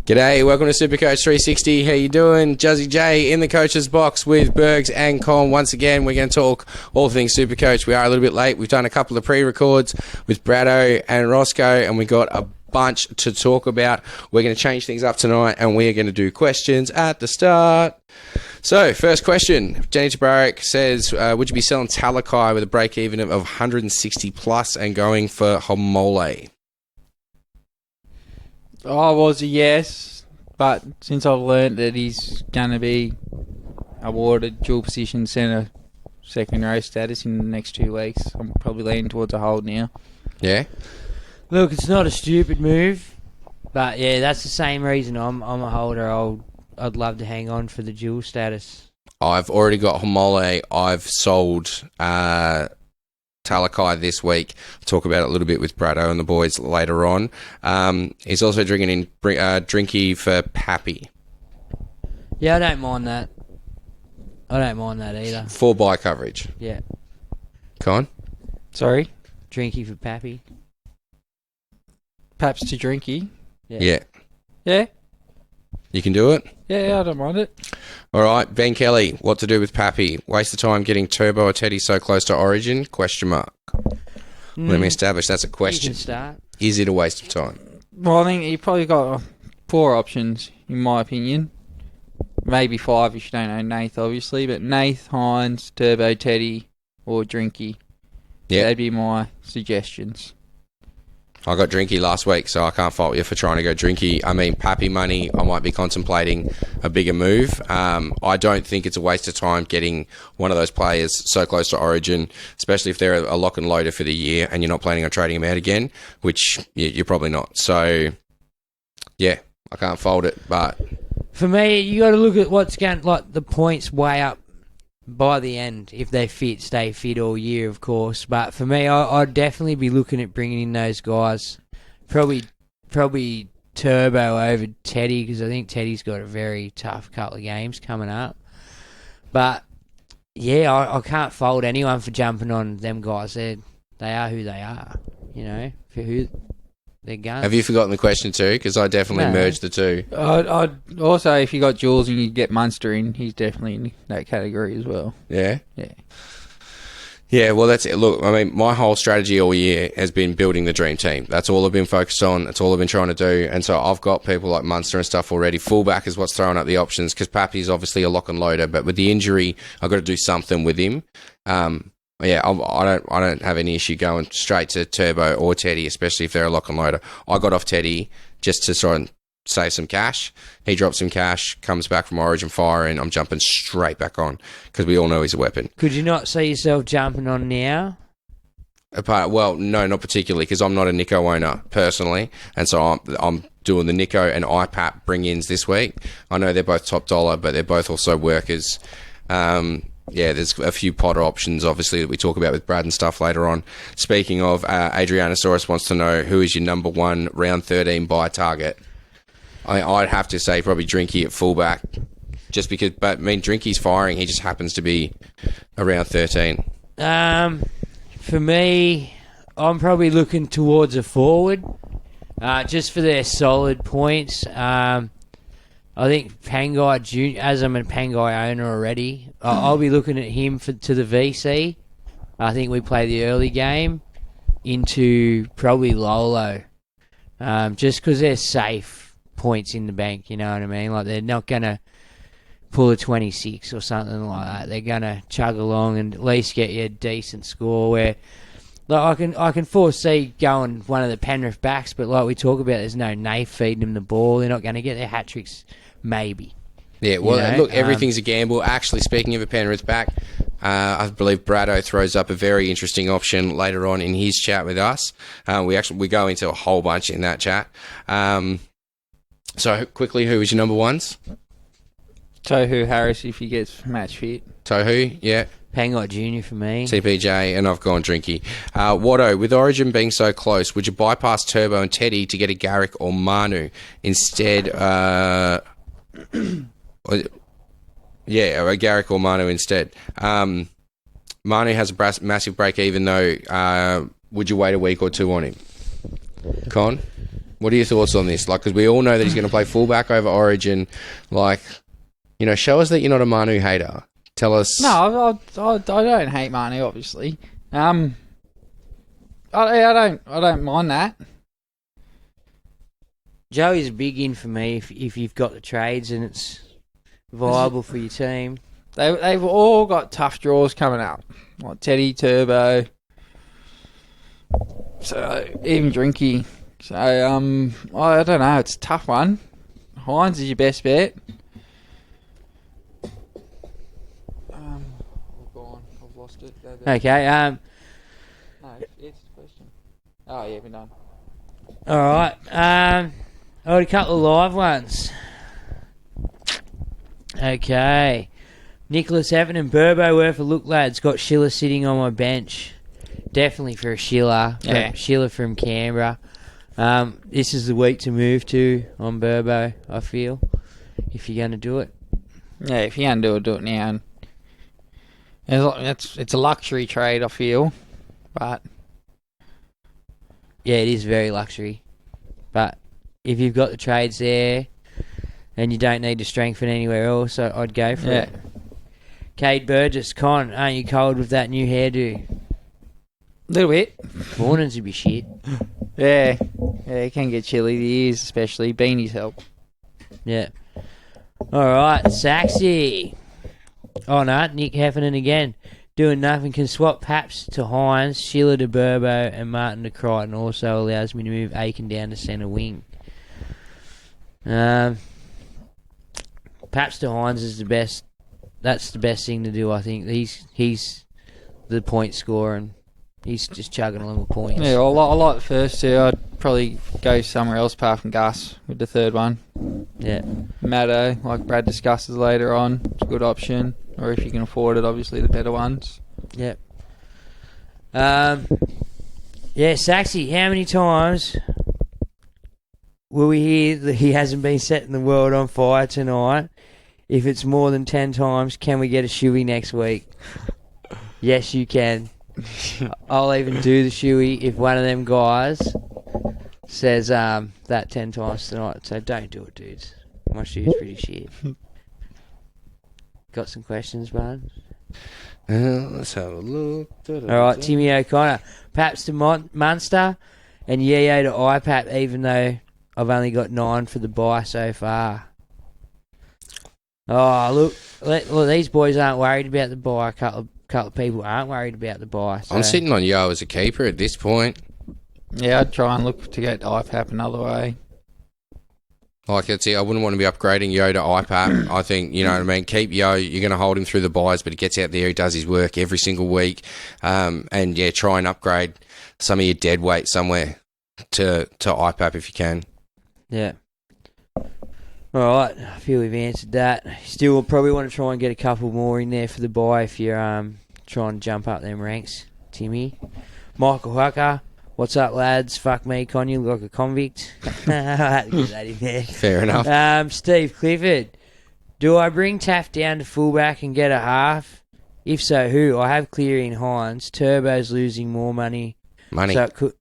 G'day, welcome to Supercoach 360. How you doing? Juzzy J in the coach's box with Bergs and Con. Once again, we're going to talk all things Supercoach. We are a little bit late. We've done a couple of pre-records with Brado and Roscoe, and we got a bunch to talk about. We're going to change things up tonight, and we're going to do questions at the start. So, first question. Jenny Tabarak says, would you be selling Talakai with a break-even of 160 plus and going for Homole? I was a yes, but since I've learnt that he's going to be awarded dual position centre second row status in the next 2 weeks, I'm probably leaning towards a hold now. Yeah? Look, it's not a stupid move, but yeah, that's the same reason I'm a holder. I'd love to hang on for the dual status. I've already got Homole. I've sold Talakai this week. I'll talk about it a little bit with Brado and the boys later on. He's also drinking in Drinky for Pappy. Yeah, I don't mind that. I don't mind that either. Full buy coverage. Yeah. Con? Sorry? Drinky for Pappy. Paps to Drinky. Yeah. Yeah? You can do it? Yeah, I don't mind it. All right, Ben Kelly, what to do with Pappy? Waste of time getting Turbo or Teddy so close to Origin? Question mark. Let me establish that's a question. You can start. Is it a waste of time? Well, I think you probably got 4 options, in my opinion. Maybe 5 if you don't know Nath, obviously. But Nath, Hines, Turbo, Teddy, or Drinky. Yeah. That'd be my suggestions. I got Drinky last week, so I can't fault you for trying to go Drinky. I mean, Pappy money, I might be contemplating a bigger move. I don't think it's a waste of time getting one of those players so close to Origin, especially if they're a lock and loader for the year and you're not planning on trading them out again, which you're probably not. So, yeah, I can't fault it, but... For me, you got to look at what's going, like the points way up by the end, if they stay fit all year, of course. But for me, I'd definitely be looking at bringing in those guys. Probably Turbo over Teddy, because I think Teddy's got a very tough couple of games coming up. But, yeah, I can't fault anyone for jumping on them guys. They are who they are, you know, for who they're going. Have you forgotten the question too? Because I definitely merged the two. I'd also, if you got Jules and you get Munster in, he's definitely in that category as well. Yeah? Yeah. Yeah, well, that's it. Look, I mean, my whole strategy all year has been building the dream team. That's all I've been focused on. That's all I've been trying to do. And so I've got people like Munster and stuff already. Fullback is what's throwing up the options because Pappy's obviously a lock and loader, but with the injury, I've got to do something with him. Yeah, I don't have any issue going straight to Turbo or Teddy, especially if they're a lock and loader. I got off Teddy just to try and save some cash. He drops some cash, comes back from Origin fire, and I'm jumping straight back on because we all know he's a weapon. Could you not see yourself jumping on now? Well, no, not particularly because I'm not a Nico owner personally, and so I'm doing the Nico and IPAP bring-ins this week. I know they're both top dollar, but they're both also workers. Yeah, there's a few Potter options, obviously, that we talk about with Brad and stuff later on. Speaking of, Adrianasaurus wants to know who is your number 1 round 13 buy target. I'd have to say probably Drinky at fullback, just because. But I mean, Drinky's firing; he just happens to be around 13. For me, I'm probably looking towards a forward, just for their solid points. I think Pangai Jr., as I'm a Pangai owner already, I'll be looking at him to the VC. I think we play the early game into probably Lolo, just because they're safe points in the bank, you know what I mean? Like, they're not going to pull a 26 or something like that. They're going to chug along and at least get you a decent score where... Like, I can foresee going one of the Penrith backs, but like we talk about, there's no Nath feeding them the ball. They're not going to get their hat-tricks, maybe. Yeah, well, you know? Look, everything's a gamble. Actually, speaking of a Penrith back, I believe Brado throws up a very interesting option later on in his chat with us. We go into a whole bunch in that chat. So, quickly, who was your number 1s? Tohu Harris if he gets match fit. Tohu, yeah. Pangai Jr. for me. TPJ, and I've gone Drinky. Watto, with Origin being so close, would you bypass Turbo and Teddy to get a Garrick or Manu instead? Yeah, a Garrick or Manu instead. Manu has a massive break even though. Would you wait a week or two on him? Con? What are your thoughts on this? Like, because we all know that he's going to play fullback over Origin. Like, show us that you're not a Manu hater. Tell us. No, I don't hate Manu, obviously. I don't mind that. Joey's a big in for me if you've got the trades and it's viable for your team. They've all got tough draws coming up, like Teddy, Turbo, so even Drinky. So I don't know. It's a tough one. Hines is your best bet. I've lost it. Okay. No, it's the question. Oh yeah, we're done. All right. I got a couple of live ones. Okay. Nicholas Evan and Burbo worth a look, lads. Got Schiller sitting on my bench. Definitely for a Schiller. Yeah. Schiller from Canberra. This is the week to move to on Burbo, I feel, if you're going to do it. Yeah, if you can do it now. It's a luxury trade, I feel, but Yeah, it is very luxury. But if you've got the trades there and you don't need to strengthen anywhere else, I'd go for it. Cade Burgess, Con, aren't you cold with that new hairdo? A little bit. Mornings would be shit. Yeah, it can get chilly. The ears, especially. Beanies help. Yeah. All right, Saxy. Oh, no, Nick Heffernan again. Doing nothing. Can swap Paps to Hines, Sheila to Burbo, and Martin to Crichton. Also allows me to move Aiken down to centre wing. Paps to Hines is the best. That's the best thing to do, I think. He's the point scorer, and he's just chugging along with points. Yeah, I like the first two. I'd probably go somewhere else apart from Gus with the third one. Yeah. Maddo, like Brad discusses later on, it's a good option. Or if you can afford it, obviously the better ones. Yep. Yeah, Saxy, how many times will we hear that he hasn't been setting the world on fire tonight? If it's more than 10 times, can we get a shoey next week? Yes, you can. I'll even do the shoey if one of them guys says that 10 times tonight. So don't do it, dudes. My shoe's pretty shit. Got some questions, bud? Let's have a look. All right, Timmy O'Connor. Paps to Munster and Yeo to IPAP, even though I've only got 9 for the buy so far. Oh, look, these boys aren't worried about the buy. A couple of people aren't worried about the buy. So. I'm sitting on Yo as a keeper at this point. Yeah, I'd try and look to get IPAP another way. Like, that's it. I wouldn't want to be upgrading Yo to IPAP. I think, you know what I mean? Keep Yo. You're going to hold him through the buys, but he gets out there, he does his work every single week. And, yeah, try and upgrade some of your dead weight somewhere to IPAP if you can. Yeah. All right, I feel we've answered that. Still probably want to try and get a couple more in there for the buy if you're trying to jump up them ranks, Timmy. Michael Hucker, what's up, lads? Fuck me, Con, you look like a convict. I had to get that in there. Fair enough. Steve Clifford, do I bring Taft down to fullback and get a half? If so, who? I have Cleary and Hines. Turbo's losing more money. Money. So it could...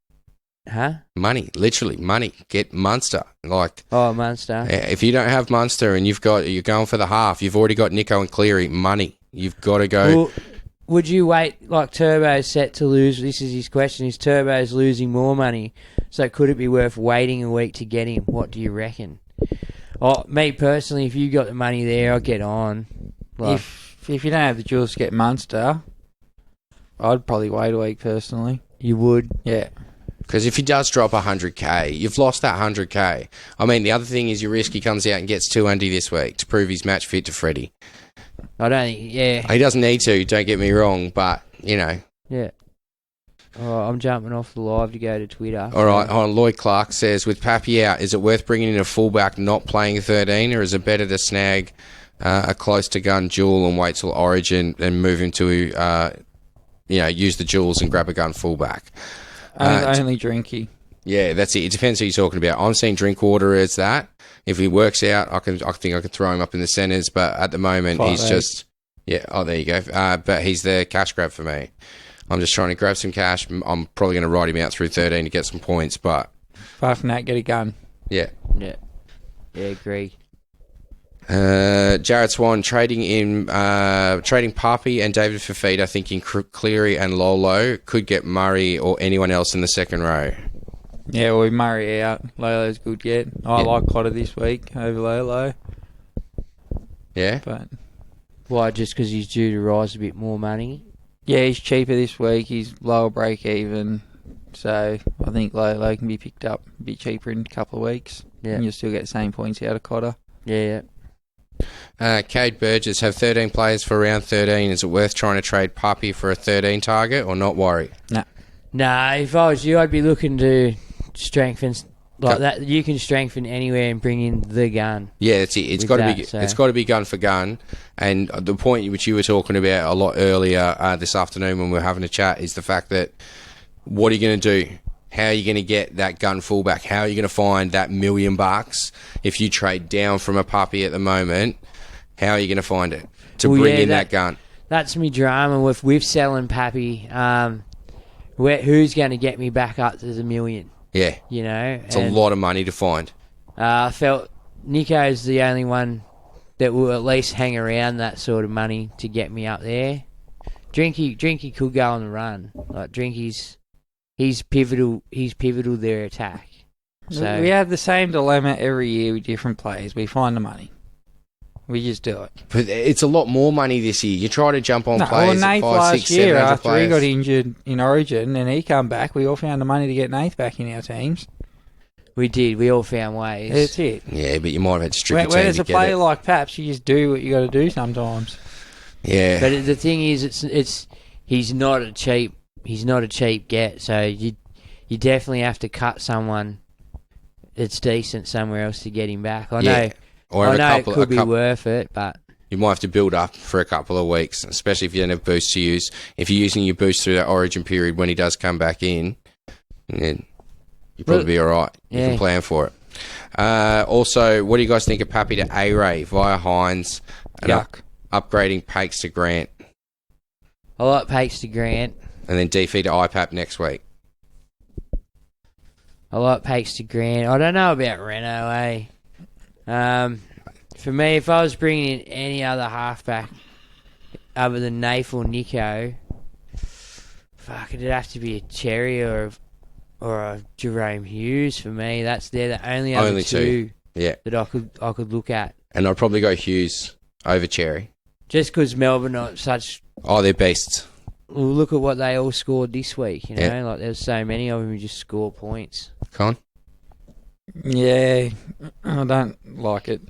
Huh? Money, literally money. Get Munster. Munster. If you don't have Munster and you're going for the half, you've already got Nico and Cleary. Money. You've got to go. Well, would you wait like Turbo's set to lose? This is his question. Is Turbo's losing more money? So could it be worth waiting a week to get him? What do you reckon? Oh, me personally, if you got the money there, I'd get on. If you don't have the jewels to get Munster, I'd probably wait a week personally. You would? Yeah. Because if he does drop 100k, you've lost that 100k. I mean, the other thing is you risk he comes out and gets 200 this week to prove he's match fit to Freddie. I don't think, yeah. He doesn't need to, don't get me wrong, but, you know. Yeah. Oh, I'm jumping off the live to go to Twitter. All right, Lloyd Clark says, with Pappy out, is it worth bringing in a fullback not playing 13, or is it better to snag a close-to-gun duel and wait till Origin and move him to, use the duels and grab a gun fullback? Only Drinky. Yeah, that's it. It depends who you're talking about. I'm seeing Drinkwater as that. If he works out, I think I could throw him up in the centres, but at the moment he's just... Yeah, there you go. But he's the cash grab for me. I'm just trying to grab some cash. I'm probably going to ride him out through 13 to get some points, but Apart from that, get a gun. Yeah. Yeah, agree. Jared Swan trading Papi and David Fafita, thinking Cleary and Lolo could get Murray or anyone else in the second row. Yeah, well, Murray out. Lolo's good yet. I like Cotter this week over Lolo. Yeah? But Why, just because he's due to rise a bit more money? yeah, he's cheaper this week. He's lower break even. So I think Lolo can be picked up a bit cheaper in a couple of weeks. Yeah. And you'll still get the same points out of Cotter. Yeah. Cade Burgess, have 13 players for round 13. Is it worth trying to trade Papi for a 13 target or not worry? Nah, if I was you, I'd be looking to strengthen like that. You can strengthen anywhere and bring in the gun. Yeah, that's it. It's got to be gun for gun. And the point which you were talking about a lot earlier this afternoon when we were having a chat is the fact that what are you going to do? How are you going to get that gun fullback? How are you going to find that $1 million if you trade down from a Papi at the moment? How are you going to find it to bring in that gun? That's me drama with selling Pappy. Who's going to get me back up to the $1 million? Yeah. You know? It's a lot of money to find. I felt Nico's the only one that will at least hang around that sort of money to get me up there. Drinky could go on the run. Like Drinky's pivotal their attack. So We have the same dilemma every year with different players. We find the money. We just do it. But it's a lot more money this year. You try to jump on players Nath at 5, last 6, year 700 after players. he got injured in Origin and he come back, we all found the money to get Nath back in our teams. we did. We all found ways. That's it. Yeah, but you might have had to strip a When team there's to a get player it. like Paps, you just do what you got to do sometimes. Yeah. But the thing is, he's not a cheap get. So you definitely have to cut someone that's decent somewhere else to get him back. I know. Or I have know it could be worth it, but you might have to build up for a couple of weeks, especially if you don't have boosts to use. If you're using your boost through that Origin period when he does come back in, then you'll probably be all right. You can plan for it. Also, what do you guys think of Pappy to A-Ray via Hines and upgrading Pakes to Grant? I like Pakes to Grant. And then DF to IPAP next week. I like Pakes to Grant. I don't know about Renault, for me, if I was bringing in any other halfback other than Nath or Nico, it'd have to be a Cherry or a Jerome Hughes for me. They're the only other two that I could look at. And I'd probably go Hughes over Cherry. Just because Melbourne are such... Oh, they're beasts. Well, look at what they all scored this week, you know? Like, there's so many of them who just score points. Con? Yeah, I don't like it.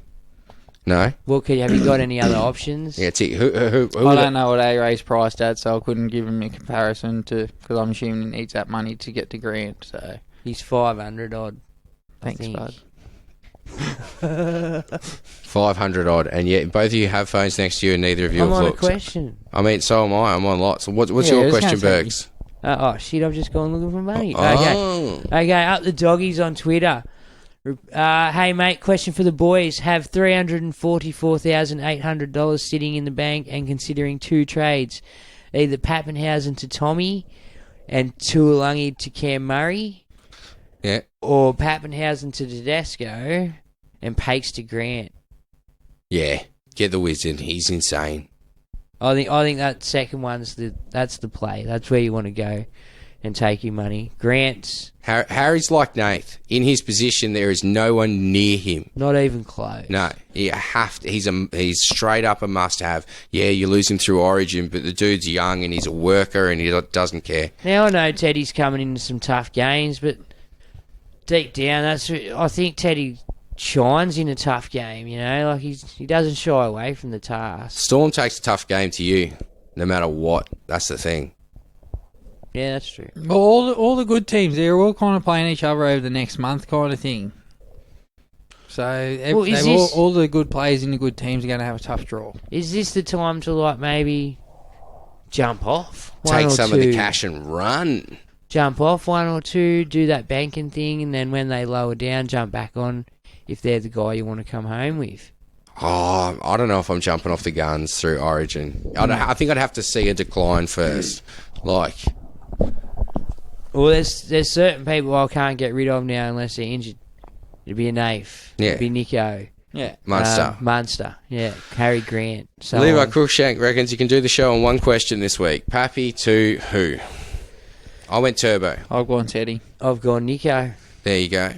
No? Well, have you got any other options? Yeah, it's it. Who I don't know what A-Ray's priced at, so I couldn't give him a comparison to... Because I'm assuming he needs that money to get to Grant, so... He's 500 odd. Thanks, bud. 500 odd, and yet both of you have phones next to you and neither of you have I'm on looked. a question. I mean, so am I. I'm on lots. What's your question, Bergs? Oh, shit, I've just gone looking for money. Oh. Okay, up the doggies on Twitter. Hey, mate, question for the boys. Have $344,800 sitting in the bank and considering two trades. Either Pappenhausen to Tommy and Tuolangi to Cam Murray. Yeah. Or Pappenhausen to Tedesco and Pakes to Grant. Yeah. Get the Wizard. He's insane. I think that second one's that's the play. That's where you want to go and take your money. Grant's Harry's like Nath. In his position, there is no one near him. not even close. No, you have to. He's straight up a must-have. Yeah, you lose him through Origin, but the dude's young and he's a worker and he doesn't care. Now I know Teddy's coming into some tough games, but deep down, I think Teddy shines in a tough game. You know, like he doesn't shy away from the task. Storm takes a tough game to you, no matter what. That's the thing. Yeah, that's true. Well, all the good teams, they're all kind of playing each other over the next month kind of thing. So all the good players in the good teams are going to have a tough draw. Is this the time to like maybe jump off? Take some of the cash and run. Jump off one or two, do that banking thing, and then when they lower down, jump back on if they're the guy you want to come home with. Oh, I don't know if I'm jumping off the guns through Origin. I think I'd have to see a decline first. Like, Well, there's certain people I can't get rid of now unless they're injured. It'd be a Nath. Yeah. It'd be Nico. Yeah. Munster. Yeah. Harry Grant. So Levi on. Cruikshank reckons you can do the show on one question this week. Pappy to who? I went Turbo. I've gone Teddy. I've gone Nico. There you go.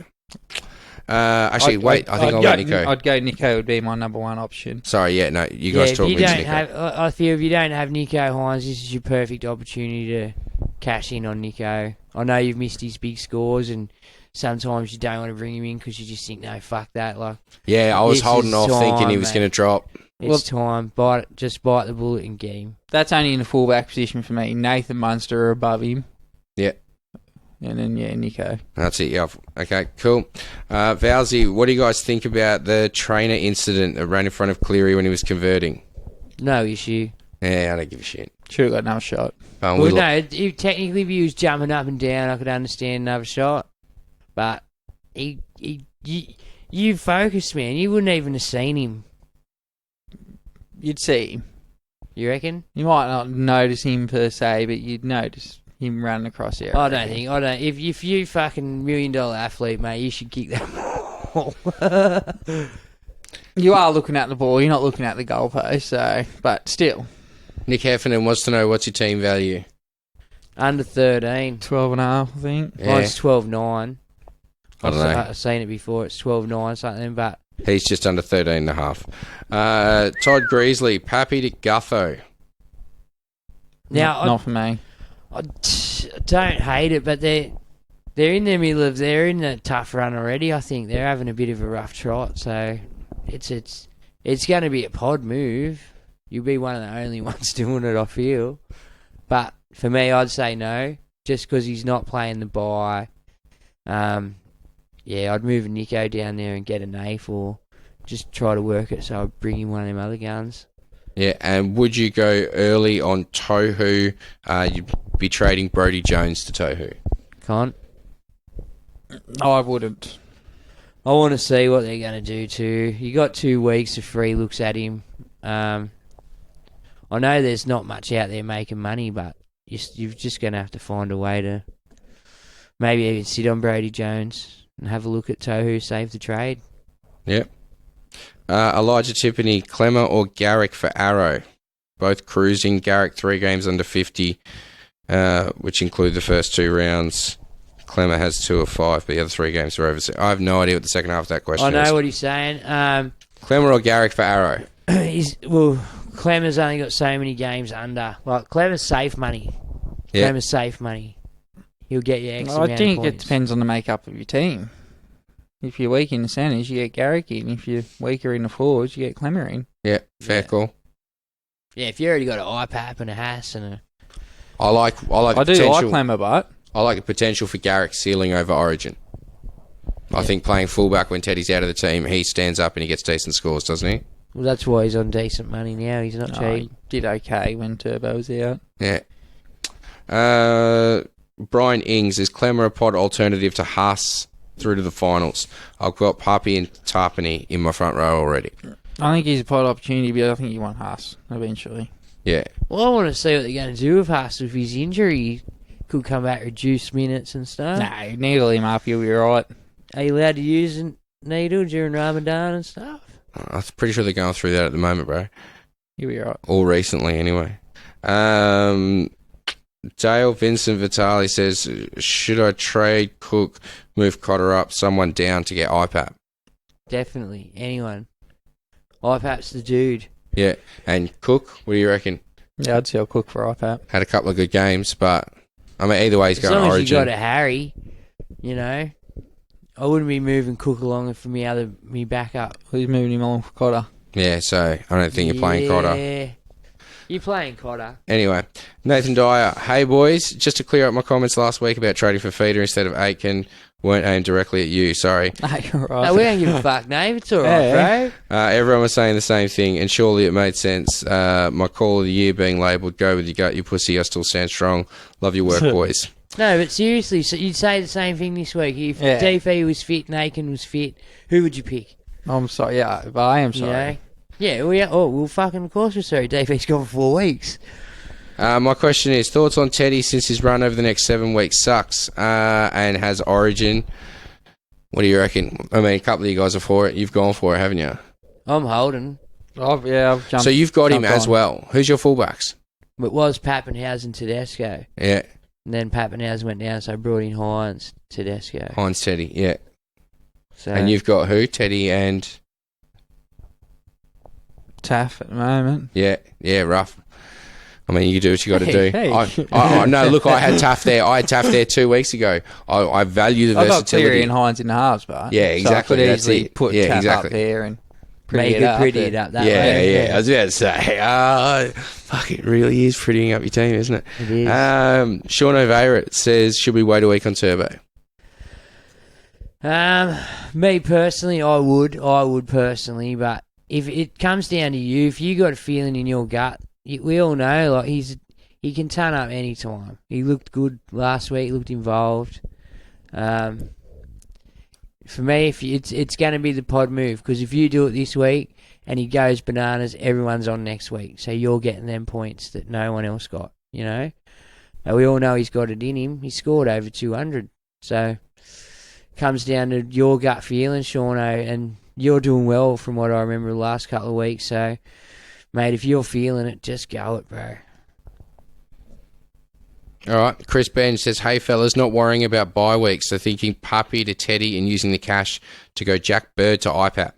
I think I'll go Nico. I'd go Nico would be my number one option. Sorry, yeah, no, you guys talk with Nico. I feel if you don't have Nico Hines, this is your perfect opportunity to cash in on Nico. I know you've missed his big scores, and sometimes you don't want to bring him in because you just think, no, fuck that. Like, yeah, I was holding off thinking he was going to drop. It's time. Just bite the bullet and get him. That's only in the fullback position for me. Nathan Munster are above him. Yeah. And then, Nico. That's it, yeah. Okay, cool. Valsy, what do you guys think about the trainer incident that ran in front of Cleary when he was converting? No issue. Yeah, I don't give a shit. Should have got another shot. Technically if he was jumping up and down, I could understand another shot. But you focused, man. You wouldn't even have seen him. You'd see him. You reckon? You might not notice him per se, but you'd notice him running across there. I don't. If you fucking $1 million athlete, mate, you should kick that ball. You are looking at the ball. You're not looking at the goalpost. So, but still. Nick Heffernan wants to know what's your team value. Under 13. 12.5, I think. Yeah. Mine's 12.9. I don't know. I've seen it before. It's 12.9 something, but he's just under 13.5. Todd Greasley, Pappy to Gutho. Now, not for me. I don't hate it, but they're in the middle of they're in a tough run already. I think they're having a bit of a rough trot, so it's going to be a pod move. You'll be one of the only ones doing it, I feel. But for me, I'd say no, just because he's not playing the bye. Yeah, I'd move Nico down there and get a Nath, or just try to work it. So I'd bring in one of them other guns. Yeah, and would you go early on Tohu? You'd be trading Brodie Jones to Tohu. Can't. I wouldn't. I want to see what they're going to do too. You got 2 weeks of free looks at him. I know there's not much out there making money, but you're just going to have to find a way to maybe even sit on Brodie Jones and have a look at Tohu, save the trade. Yep. Elijah Tippany, Clemmer or Garrick for Arrow? Both cruising. Garrick 3 games under 50, which include the first 2 rounds. Clemmer has 2 of 5, but the other 3 games are over. I have no idea what the second half of that question is. I know what he's saying. Clemmer or Garrick for Arrow? Clemmer's only got so many games under. Like, Clemmer's safe money. Yep. Clemmer's safe money. He'll get you X amount of points. I think it depends on the makeup of your team. If you're weak in the centres, you get Garrick in. If you're weaker in the forwards, you get Clemmer in. Yeah, fair call. Yeah, if you already got an IPAP and a Haas and a... I do like Clemmer, but... I like the potential for Garrick sealing over Origin. Yeah. I think playing fullback when Teddy's out of the team, he stands up and he gets decent scores, doesn't he? Well, that's why he's on decent money now. He's not cheap. He did okay when Turbo was out. Yeah. Brian Ings, is Clemmer a pod alternative to Haas through to the finals? I've got Papi and Tarpany in my front row already. I think he's a pod opportunity, but I think you want Haas eventually. Yeah. Well, I want to see what they're going to do with Haas with his injury. Could come back, reduce minutes and stuff. No, needle him up, you'll be right. Are you allowed to use a needle during Ramadan and stuff? I'm pretty sure they're going through that at the moment, bro. You'll be right. All recently, anyway. Dale Vincent Vitali says, should I trade Cook, move Cotter up, someone down to get IPAP? Definitely. Anyone. IPAP's the dude. Yeah. And Cook, what do you reckon? Yeah, I'd sell Cook for IPAP. Had a couple of good games, but I mean, either way, he's going to Origin. As long as you got a Harry, you know. I wouldn't be moving Cook along for me backup. Who's moving him along for Cotter? Yeah, so I don't think you're playing Cotter. Yeah. You're playing Cotter. Anyway, Nathan Dyer. Hey, boys. Just to clear up my comments last week about trading for Feeder instead of Aitken, weren't aimed directly at you. Sorry. You're right. No, we don't give a fuck, Dave. It's all right, bro. Everyone was saying the same thing, and surely it made sense. My call of the year being labelled, go with your gut, you pussy, I still stand strong. Love your work, boys. No, but seriously, so you'd say the same thing this week. If DP was fit and Aiken was fit, who would you pick? I'm sorry, yeah, but I am sorry. You know? Yeah, well, fucking, of course we're sorry. DP's gone for 4 weeks. My question is, thoughts on Teddy since his run over the next 7 weeks sucks and has Origin. What do you reckon? I mean, a couple of you guys are for it. You've gone for it, haven't you? I'm holding. I've jumped. So you've got him jumped as on. well. Who's your fullbacks? It was Pappenhausen, Tedesco. Yeah, And then Pappenhausen went down, so I brought in Hines, Tedesco. Hines, Teddy, yeah. So And you've got who? Teddy and... Taff at the moment. Yeah, rough. I mean, you do what you got to do. Hey. No, look, I had Taff there. I had Taff there 2 weeks ago. I value the I've got versatility. Cleary and Hines in the halves, but Yeah, exactly, So I could that's easily it. put Yeah, Taff exactly. up there and make it pretty it up that Yeah, way. I was about to say, fuck, it really is prettying up your team, isn't it? It is. Sean O'Veira says, should we wait a week on Turbo? Me personally, I would personally, but if it comes down to you, if you got a feeling in your gut, we all know like he can turn up any time. He looked good last week, looked involved. For me, if it's going to be the pod move, because if you do it this week and he goes bananas, everyone's on next week, so you're getting them points that no one else got. You know, and we all know he's got it in him. He scored over 200, so comes down to your gut feeling, Shauno, and you're doing well from what I remember the last couple of weeks. So, mate, if you're feeling it, just go it, bro. All right. Chris Benj says, hey, fellas, not worrying about bye weeks, so thinking Puppy to Teddy and using the cash to go Jack Bird to IPAP.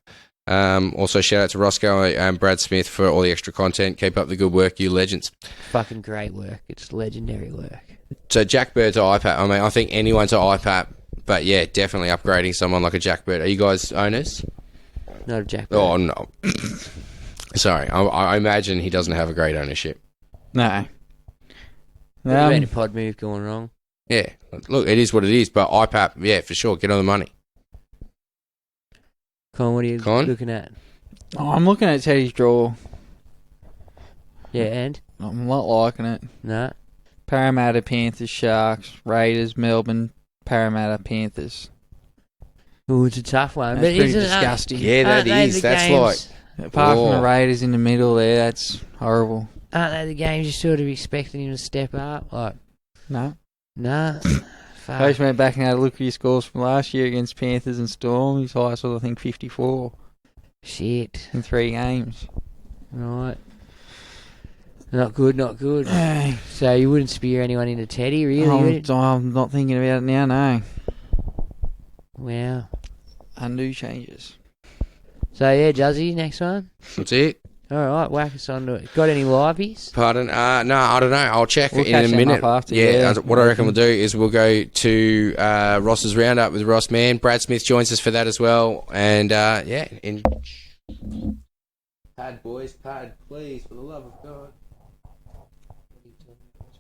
Also, shout out to Roscoe and Brad Smith for all the extra content. Keep up the good work, you legends. Fucking great work. It's legendary work. So, Jack Bird to IPAP. I mean, I think anyone to IPAP, but yeah, definitely upgrading someone like a Jack Bird. Are you guys owners? Not a Jack Bird. Oh, no. Sorry. I imagine he doesn't have a great ownership. No. There's been a pod move going wrong. Yeah. Look, it is what it is, but IPAP, yeah, for sure. Get on the money. Con, what are you looking at? I'm looking at Teddy's draw. Yeah, and? I'm not liking it. No. Parramatta, Panthers, Sharks, Raiders, Melbourne, Parramatta, Panthers. Ooh, it's a tough one. That's but pretty isn't disgusting. Yeah, that is. That's like... Apart from the Raiders in the middle there, that's horrible. Aren't they the games you're sort of expecting him to step up? Like, No. nah. Fuck. I just went back and had a look at his scores from last year against Panthers and Storm. His highest was, I think, 54 Shit. in 3 games. Right. Not good, not good. Hey. So you wouldn't spear anyone into Teddy, really? I'm not thinking about it now, no. Wow. Undo changes. So yeah, Juzzy, next one. That's it. All right, whack us on to it. Got any liveys? Pardon? No, I don't know. I'll check We'll in catch a them minute. up after, yeah, what I reckon we'll do is we'll go to Ross's roundup with Ross Mann. Brad Smith joins us for that as well. And yeah, pad, boys, pad, please, for the love of God.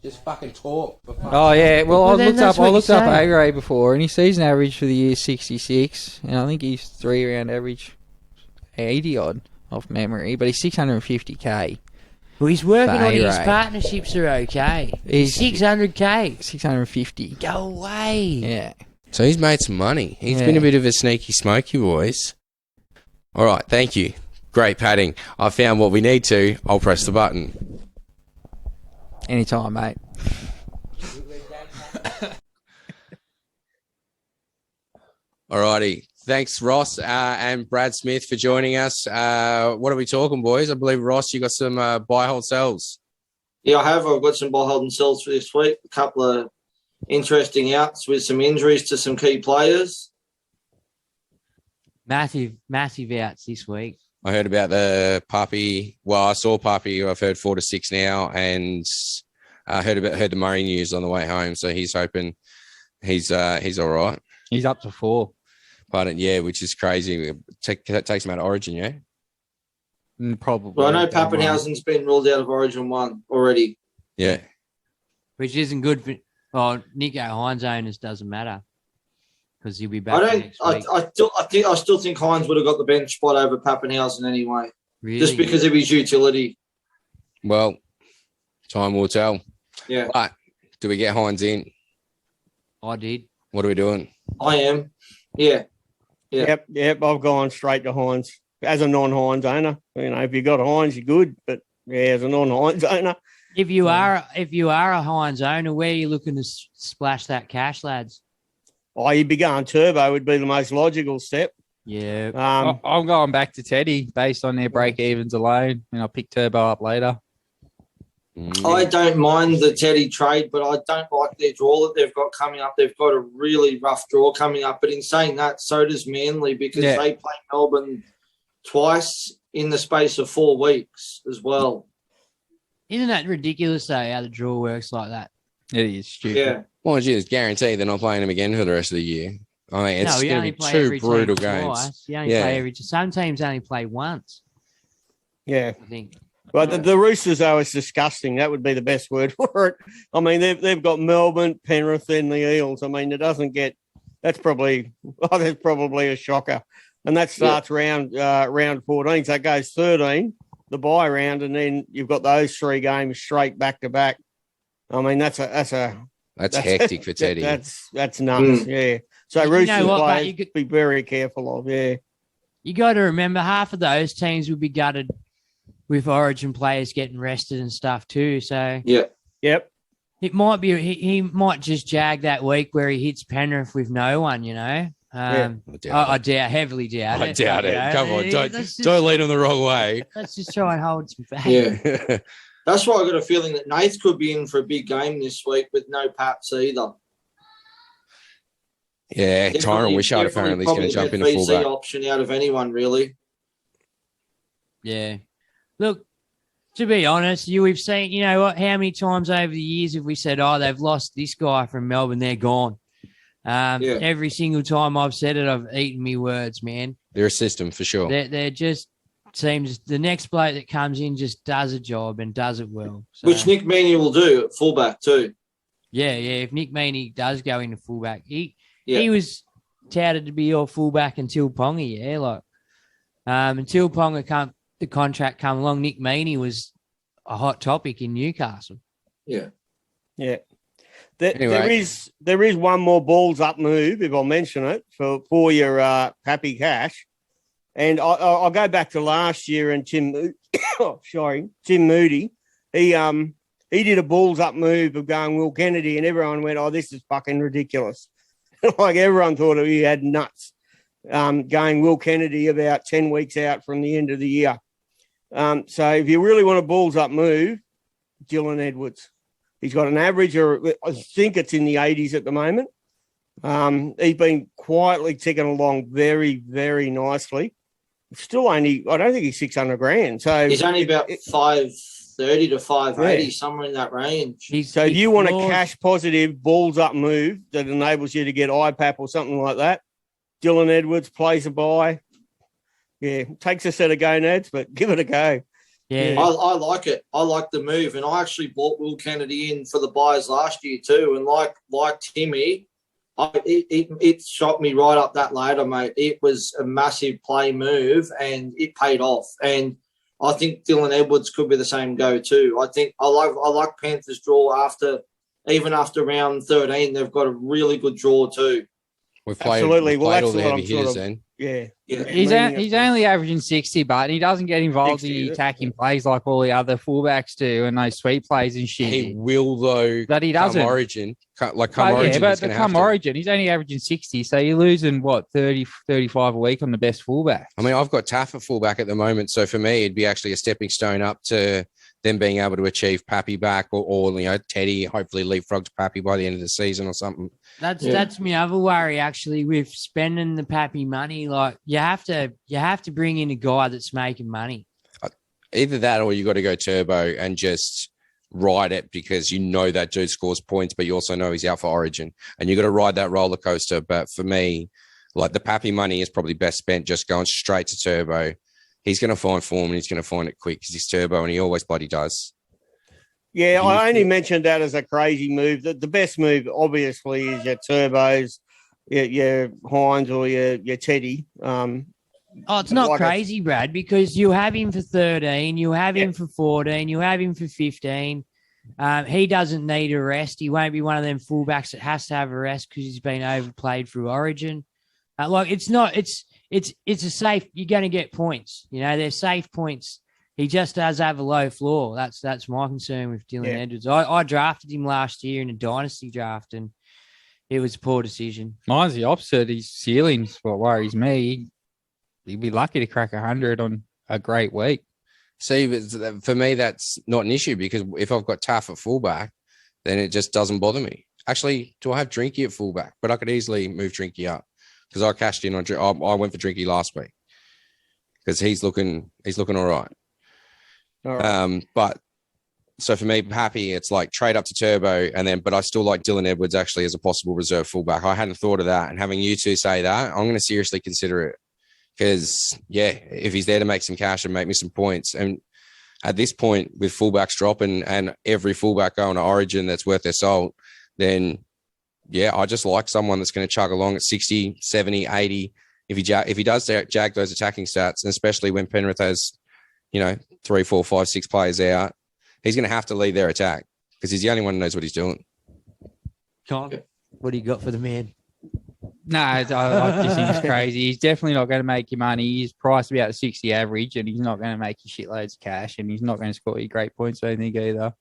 Just fucking talk. Oh yeah, well I then looked that's up what you say. A-Ray before, and his season average for the year is 66, and I think he's 3-round average 80 odd off memory, but he's 650k. Well, he's working on his A-Ray. partnerships are okay. He's 600k. 650. Go away. Yeah. So he's made some money. He's Yeah. been a bit of a sneaky smoky, boys. All right, thank you. Great padding. I found what we need to. I'll press the button. Anytime, mate. Alrighty. Thanks, Ross and Brad Smith, for joining us. What are we talking, boys? I believe, Ross, you got some buy, hold, sells. Yeah, I have. I've got some buy, hold and sells for this week. A couple of interesting outs with some injuries to some key players. Massive outs this week. I heard about the Puppy. Well, I saw Puppy. I've heard 4 to 6 now, and I heard the Murray news on the way home. So he's hoping he's all right. He's up to 4. But yeah, which is crazy. That takes him out of Origin, yeah. Probably. Well, I know Pappenhausen's been ruled out of Origin 1 already. Yeah. Which isn't good for... Well, Nico Hines owners doesn't matter. Because he'll be back next week. I still think Hines would have got the bench spot over Pappenhausen anyway. Really? Just because of his utility. Well, time will tell. Yeah. But do we get Hines in? I did. What are we doing? I am. Yeah. Yep. I've gone straight to Hines as a non-Hines owner. You know, if you got Hines, you're good. But yeah, as a non-Hines owner, If you are a Hines owner, where are you looking to splash that cash, lads? Oh, you'd be going Turbo would be the most logical step. Yeah. I'm going back to Teddy based on their break evens alone, and I'll pick Turbo up later. I don't mind the Teddy trade, but I don't like their draw that they've got coming up. They've got a really rough draw coming up. But in saying that, so does Manly, because they play Melbourne twice in the space of 4 weeks as well. Isn't that ridiculous, though, how the draw works like that? It is stupid. Yeah. Well, it's guaranteed they're not playing them again for the rest of the year. I mean, it's going to be two brutal games. You only play some teams only play once. Yeah. I think. Well, the Roosters, though, is disgusting. That would be the best word for it. I mean, they've got Melbourne, Penrith, and the Eels. I mean, it doesn't get – that's probably a shocker. And that starts round 14. So it goes 13, the bye round, and then you've got those 3 games straight back-to-back. I mean, that's hectic for Teddy. That's nuts, yeah. So Roosters players be very careful of, yeah. You got to remember, half of those teams would be gutted with Origin players getting rested and stuff too. So yep, it might be he might just jag that week where he hits Penrith with no one. You know, I heavily doubt it. I doubt it. Come on, don't lead him the wrong way. Let's just try and hold some back. Yeah, that's why I got a feeling that Nath could be in for a big game this week with no Paps either. Yeah, Tyron Wishart apparently is going to jump in the fullback option out of anyone really. Yeah. Look, to be honest, we've seen, you know what, how many times over the years have we said, oh, they've lost this guy from Melbourne, they're gone. Every single time I've said it, I've eaten me words, man. They're a system for sure. They're just seems the next bloke that comes in just does a job and does it well. So, which Nick Meany will do at fullback too. Yeah. If Nick Meany does go into fullback, he was touted to be your fullback until Ponga, until Ponga the contract come along, Nick Meany was a hot topic in Newcastle. Yeah. There is one more balls up move, if I'll mention it, for your Pappy Cash. And I'll go back to last year and Tim Moody. He did a balls up move of going Will Kennedy, and everyone went, oh, this is fucking ridiculous. Like everyone thought he had nuts. Going Will Kennedy about 10 weeks out from the end of the year. So if you really want a balls up move, Dylan Edwards. He's got an average, or I think it's in the 80s at the moment. He's been quietly ticking along very, very nicely. Still only, I don't think he's 600 grand. So he's only about 530 to 580, somewhere in that range. So if you want a cash positive balls up move that enables you to get IPAP or something like that, Dylan Edwards plays a buy. Yeah, takes a set of gonads, but give it a go. Yeah, I like it. I like the move, and I actually bought Will Kennedy in for the buys last year too. And like Timmy, it shot me right up that ladder, mate. It was a massive play move, and it paid off. And I think Dylan Edwards could be the same go too. I think I like Panthers draw even after round 13. They've got a really good draw too. We've played all the heavy hitters then. Yeah. He's only averaging 60, but he doesn't get involved in the attacking plays like all the other fullbacks do and those sweep plays and shit. He will, though, but he doesn't. Come Origin. Come Origin, he's only averaging 60, so you're losing, 30, 35 a week on the best fullback. I mean, I've got Taff at fullback at the moment, so for me, it'd be actually a stepping stone up to them being able to achieve Pappy back or Teddy, hopefully leapfrog to Pappy by the end of the season or something. That's my other worry, actually, with spending the Pappy money. Like, you have to bring in a guy that's making money. Either that or you got to go turbo and just ride it because you know that dude scores points, but you also know he's out for Origin. And you got to ride that roller coaster. But for me, like the Pappy money is probably best spent just going straight to turbo. He's going to find form and he's going to find it quick because he's turbo and he always bloody does. Yeah, I only mentioned that as a crazy move. The best move, obviously, is your turbos, your Hines or your Teddy. It's not crazy, Brad, because you have him for 13, you have him for 14, you have him for 15. He doesn't need a rest. He won't be one of them fullbacks that has to have a rest because he's been overplayed through Origin. It's a safe. You're going to get points. You know, they're safe points he just does have a low floor. That's my concern with Dylan Edwards. I drafted him last year in a dynasty draft, and it was a poor decision. Mine's the opposite. His ceiling's what worries me. He'd be lucky to crack 100 on a great week. See, for me, that's not an issue because if I've got Taff at fullback, then it just doesn't bother me. Actually, do I have Drinky at fullback? But I could easily move Drinky up because I cashed in on. I went for Drinky last week because he's looking all right. All right. But so for me, happy it's like trade up to Turbo but I still like Dylan Edwards actually as a possible reserve fullback. I hadn't thought of that, and having you two say that, I'm going to seriously consider it. Because, if he's there to make some cash and make me some points. And at this point, with fullbacks dropping and every fullback going to Origin that's worth their salt, then, I just like someone that's going to chug along at 60, 70, 80. If he does jag those attacking stats, and especially when Penrith has, 3, 4, 5, 6 players out, he's going to have to lead their attack because he's the only one who knows what he's doing. Con, what do you got for the man? No, I just think it's crazy. He's definitely not going to make you money. He's priced about a 60 average, and he's not going to make you shitloads of cash, and he's not going to score you great points, I don't think, either.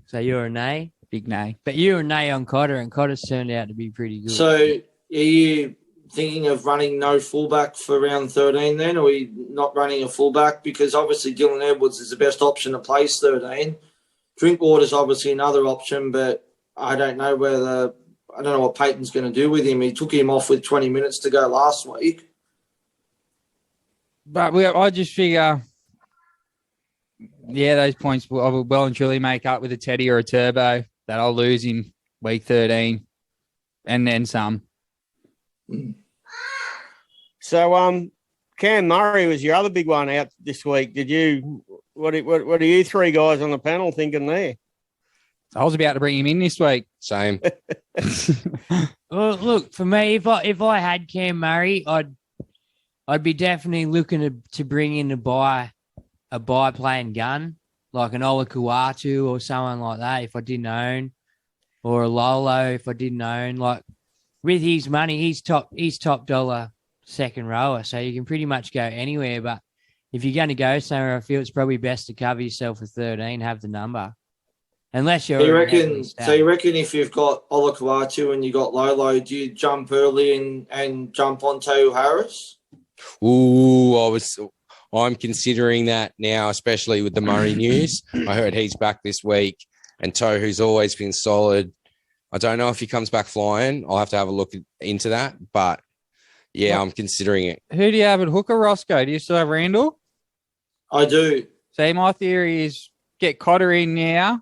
So you're a nay? Big nay. But you're a nay on Cotter, and Cotter's turned out to be pretty good. So are you thinking of running no fullback for round 13 then, or are you not running a fullback? Because obviously Dylan Edwards is the best option to place 13. Drinkwater's obviously another option, but I don't know what Peyton's going to do with him. He took him off with 20 minutes to go last week. But I just figure, those points will well and truly make up with a Teddy or a Turbo that I'll lose in week 13 and then some. So, Cam Murray was your other big one out this week. What are you three guys on the panel thinking there? I was about to bring him in this week. Same. Well, look, for me, if I had Cam Murray, I'd be definitely looking to bring in a buy-playing gun, like an Ola Kuatu or someone like that if I didn't own, or a Lolo if I didn't own. Like, with his money, he's top dollar second rower, so you can pretty much go anywhere. But if you're going to go somewhere, I feel it's probably best to cover yourself with 13, have the number. Unless you're... So you reckon if you've got Ola Kuatu and you got Lolo, do you jump early and jump on Tohu Harris? Ooh, I'm considering that now, especially with the Murray news. I heard he's back this week, and Tohu's always been solid. I don't know if he comes back flying. I'll have to have a look into that, but I'm considering it. Who do you have at hooker, Roscoe? Do you still have Randall? I do. So my theory is get Cotter in now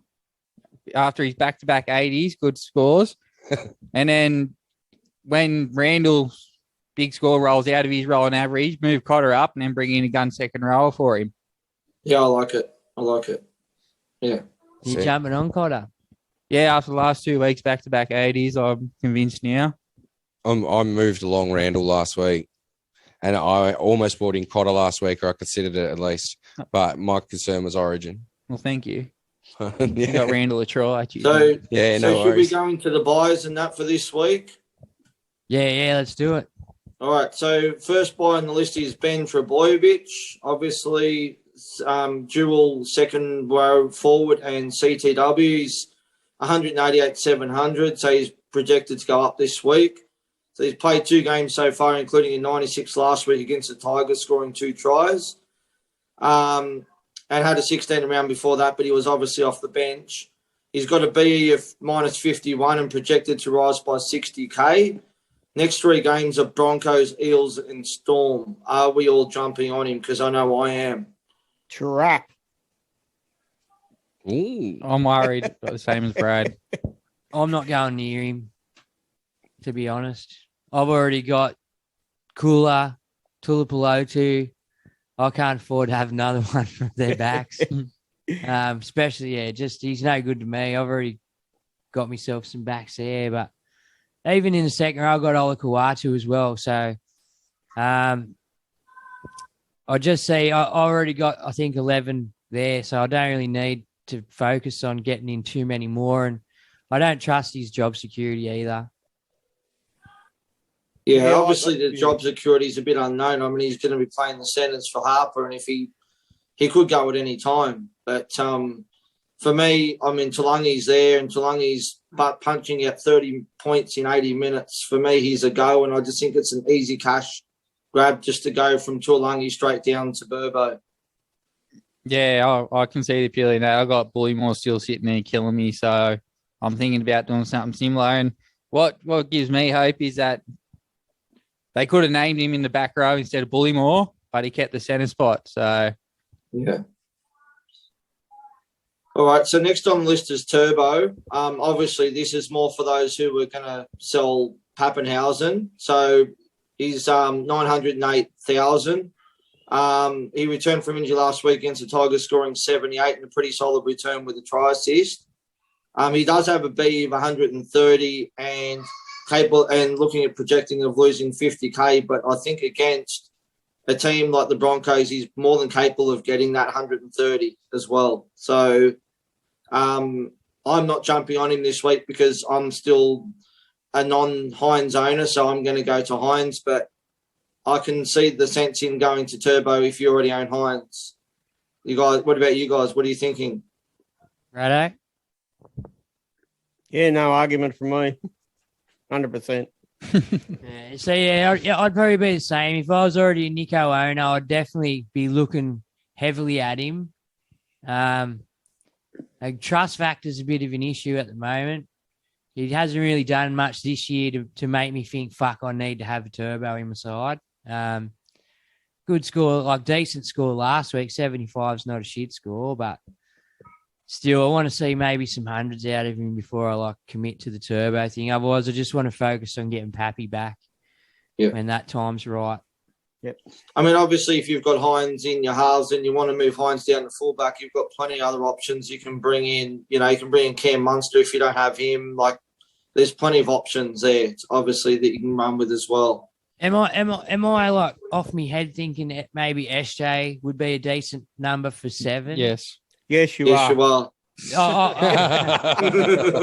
after his back-to-back 80s, good scores. And then when Randall's big score rolls out of his rolling average, move Cotter up and then bring in a gun second rower for him. Yeah, I like it. Yeah. You jumping on Cotter? Yeah, after the last 2 weeks, back-to-back 80s, I'm convinced now. I moved along Randall last week, and I almost bought in Cotter last week, or I considered it at least. But my concern was Origin. Well, thank you. You got Randall a try. So no should worries. we go into the buys and that for this week? Yeah, let's do it. All right. So first buy on the list is Ben Trebojevic. Obviously, dual second row forward and CTW. He's 188,700, so he's projected to go up this week. So he's played 2 games so far, including a 96 last week against the Tigers, scoring 2 tries. And had a 16 round before that, but he was obviously off the bench. He's got a BE of -51 and projected to rise by 60K. Next 3 games are Broncos, Eels, and Storm. Are we all jumping on him? Because I know I am. Trap. Ooh. I'm worried, but the same as Brad. I'm not going near him, to be honest. I've already got Kula, Tulipilotu. I can't afford to have another one from their backs. Especially, he's no good to me. I've already got myself some backs there. But even in the second row, I got Ola Kuatu as well. So I just say I already got, I think, 11 there. So I don't really need to focus on getting in too many more. And I don't trust his job security either. Yeah, obviously the job security is a bit unknown. I mean, he's going to be playing the centres for Harper, and if he he could go at any time. But for me, I mean, Tulangi's there, and Tulangi's punching at 30 points in 80 minutes. For me, he's a go, and I just think it's an easy cash grab just to go from Tulangi straight down to Burbo. Yeah, I can see the appeal in that. I got Bullymore still sitting there killing me, so I'm thinking about doing something similar. And what gives me hope is that they could have named him in the back row instead of Bullymore, but he kept the centre spot. So yeah. All right, so next on the list is Turbo. Obviously, this is more for those who were going to sell Pappenhausen. So he's 908,000. He returned from injury last week against the Tigers, scoring 78 and a pretty solid return with a try assist. He does have a B of 130 and capable, and looking at projecting of losing 50K, but I think against a team like the Broncos, he's more than capable of getting that 130 as well. So I'm not jumping on him this week because I'm still a non-Hines owner, so I'm going to go to Hines, but I can see the sense in going to Turbo if you already own Hines. You guys, what about you guys? What are you thinking? Righto. Yeah, no argument from me. 100%. I'd probably be the same. If I was already a Nico owner, I'd definitely be looking heavily at him. Trust factor is a bit of an issue at the moment. He hasn't really done much this year to make me think, fuck, I need to have a Turbo in my side. Good score, decent score last week. 75 is not a shit score, but still, I want to see maybe some hundreds out of him before I commit to the Turbo thing. Otherwise, I just want to focus on getting Pappy back when that time's right. Yep. I mean, obviously, if you've got Hines in your halves and you want to move Hines down to fullback, you've got plenty of other options. You can bring in, you can bring in Cam Munster if you don't have him. There's plenty of options there, obviously, that you can run with as well. Am I off my head thinking that maybe SJ would be a decent number for 7? yes. Yes, you are.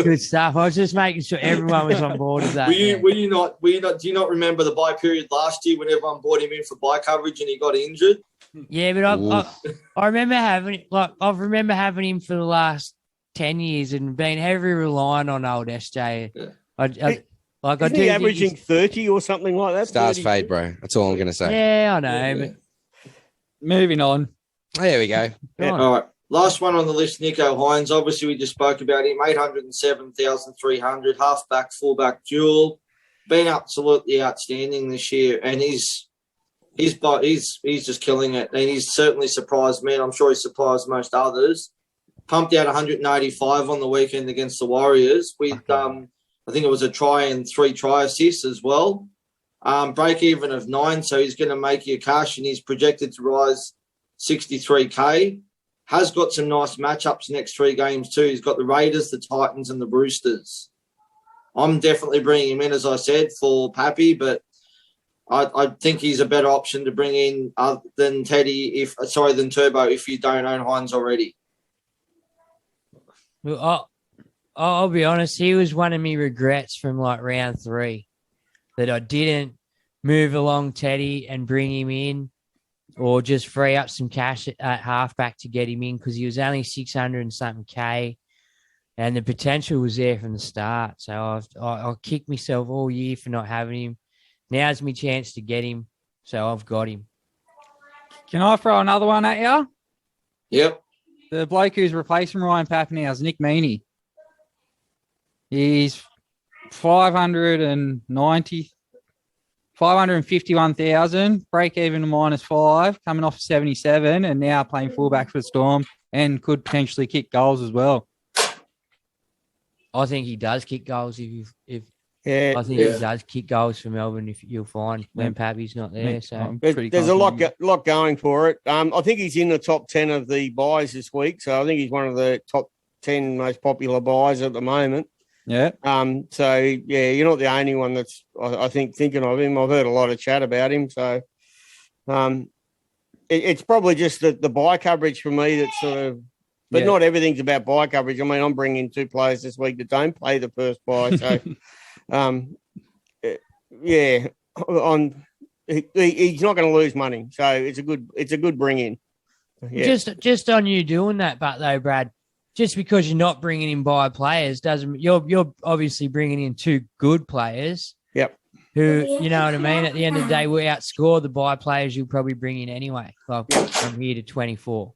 Good stuff. I was just making sure everyone was on board with that. Were you not? Do you not remember the buy period last year when everyone bought him in for buy coverage and he got injured? Yeah, but I remember having him for the last 10 years and being heavily reliant on old SJ. Yeah. Isn't he averaging 30 or something like that? Stars 30? fade, bro. That's all I'm going to say. Yeah, I know. But Moving on. There we go. All right. Last one on the list, Nico Hines. Obviously, we just spoke about him. 807,300, halfback, fullback dual. Been absolutely outstanding this year, and he's just killing it. And he's certainly surprised me, and I'm sure he surprised most others. Pumped out 185 on the weekend against the Warriors with, I think it was a try and 3 try assists as well. Break even of 9, so he's going to make you cash, and he's projected to rise 63K. Has got some nice matchups next 3 games too. He's got the Raiders, the Titans, and the Roosters. I'm definitely bringing him in, as I said, for Pappy, but I think he's a better option to bring in than than Turbo if you don't own Hines already. Well, I'll be honest. He was one of my regrets from round 3 that I didn't move along Teddy and bring him in, or just free up some cash at halfback to get him in, because he was only 600 and something K, and the potential was there from the start. So I'll kick myself all year for not having him. Now's my chance to get him, so I've got him. Can I throw another one at you? Yep. The bloke who's replacing Ryan Pappenhausen, Nick Meany. He's 551,000, break even to -5, coming off 77, and now playing fullback for the Storm, and could potentially kick goals as well. I think he does kick goals if he does kick goals for Melbourne. If you'll find when Pappy's not there, so there's a lot going for it. I think he's in the top 10 of the buys this week, so I think he's one of the top 10 most popular buys at the moment. Yeah. So yeah, you're not the only one that's I think thinking of him. I've heard a lot of chat about him, so it's probably just the buy coverage for me that's sort of. But not everything's about buy coverage. I mean, I'm bringing 2 players this week that don't play the first buy. So, he's not going to lose money. So it's a good bring in. Yeah. Just on you doing that, but though, Brad, just because you're not bringing in buy players doesn't. You're obviously bringing in two good players. Yep. Who, you know what I mean? At the end of the day, we outscore the buy players you'll probably bring in anyway. Like from here to 24.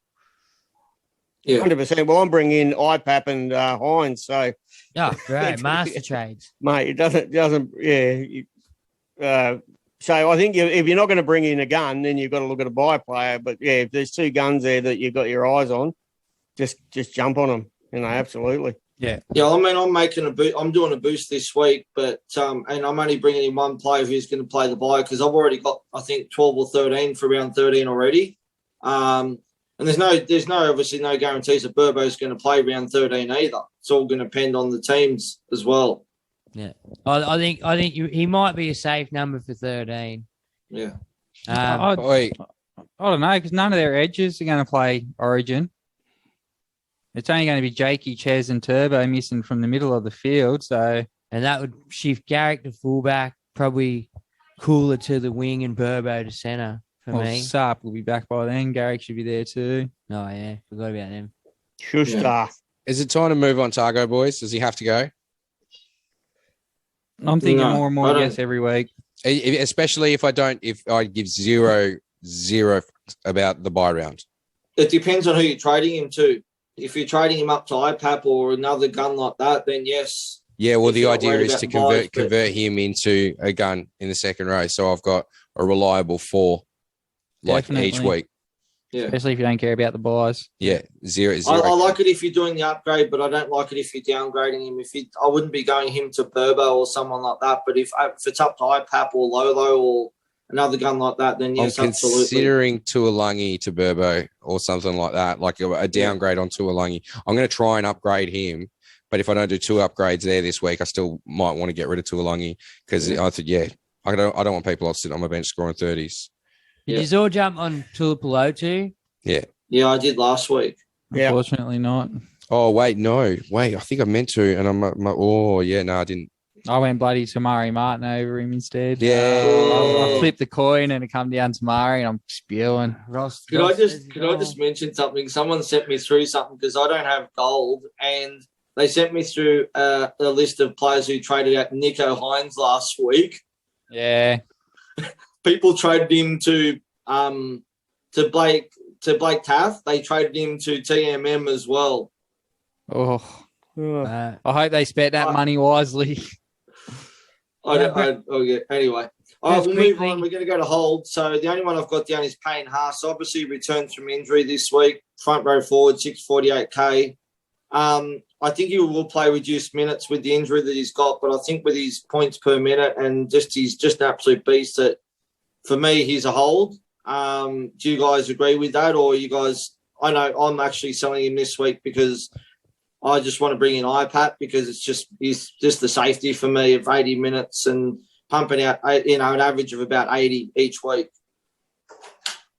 Yeah. 100%. Well, I'm bringing IPAP and Hines, so Oh, great. Master trades. mate, it doesn't. So I think if you're not going to bring in a gun, then you've got to look at a buy player. But yeah, if there's two guns there that you've got your eyes on, just jump on them. Absolutely. Yeah. Yeah, I mean, I'm doing a boost this week, but and I'm only bringing in one player who's going to play the buy because I've already got, I think, 12 or 13 for round 13 already. And there's obviously no guarantees that Burbo's going to play round 13 either. It's all going to depend on the teams as well. Yeah, I think he might be a safe number for 13. Yeah. I don't know, because none of their edges are going to play Origin. It's only going to be Jakey, Ches, and Turbo missing from the middle of the field. So, and that would shift Garrick to fullback, probably Cooler to the wing, and Burbo to centre for me. Sarp will be back by then. Garrick should be there too. Oh yeah, forgot about them. Schuster. Yeah. Is it time to move on Targo, boys? Does he have to go? I'm thinking No, more and more I don't- yes every week. Especially if I give zero about the buy round. It depends on who you're trading him to. If you're trading him up to IPAP or another gun like that, then yes. Yeah, well, If the you're idea worried is about to the buys, but- convert him into a gun in the second row. So I've got a reliable 4 each Definitely. week. Yeah. Especially if you don't care about the buys. Yeah, zero. I like it if you're doing the upgrade, but I don't like it if you're downgrading him. I wouldn't be going him to Burbo or someone like that. But if it's up to IPAP or Lolo or another gun like that, then yes, I'm absolutely. considering Tuolangi to Burbo or something like that, like a downgrade on Tuolangi. I'm going to try and upgrade him, but if I don't do 2 upgrades there this week, I still might want to get rid of Tuolangi because I think, I don't want people sitting on my bench scoring 30s. Did you all jump on Tulipalo too? Yeah. Yeah, I did last week. Yeah. Unfortunately not. Oh, wait, no. Wait, I think I meant to. And I didn't. I went bloody Tamari Martin over him instead. Yeah. I flipped the coin and it come down to Mari and I'm spewing. Ross, Could I just mention something? Someone sent me through something because I don't have gold, and they sent me through a list of players who traded out Nico Hines last week. Yeah. People traded him to Blake Taff. They traded him to TMM as well. Oh, Oh, I hope they spent that money wisely. Anyway, all right, we'll move quickly. on. We're going to go to hold. So the only one I've got down is Peyton Hart. Obviously, returns from injury this week. Front row forward, 648K. I think he will play reduced minutes with the injury that he's got, but I think with his points per minute and he's just an absolute beast. That for me, he's a hold. Do you guys agree with that, or you guys? I know I'm actually selling him this week because I just want to bring in IPAP because he's just the safety for me of 80 minutes and pumping out an average of about 80 each week.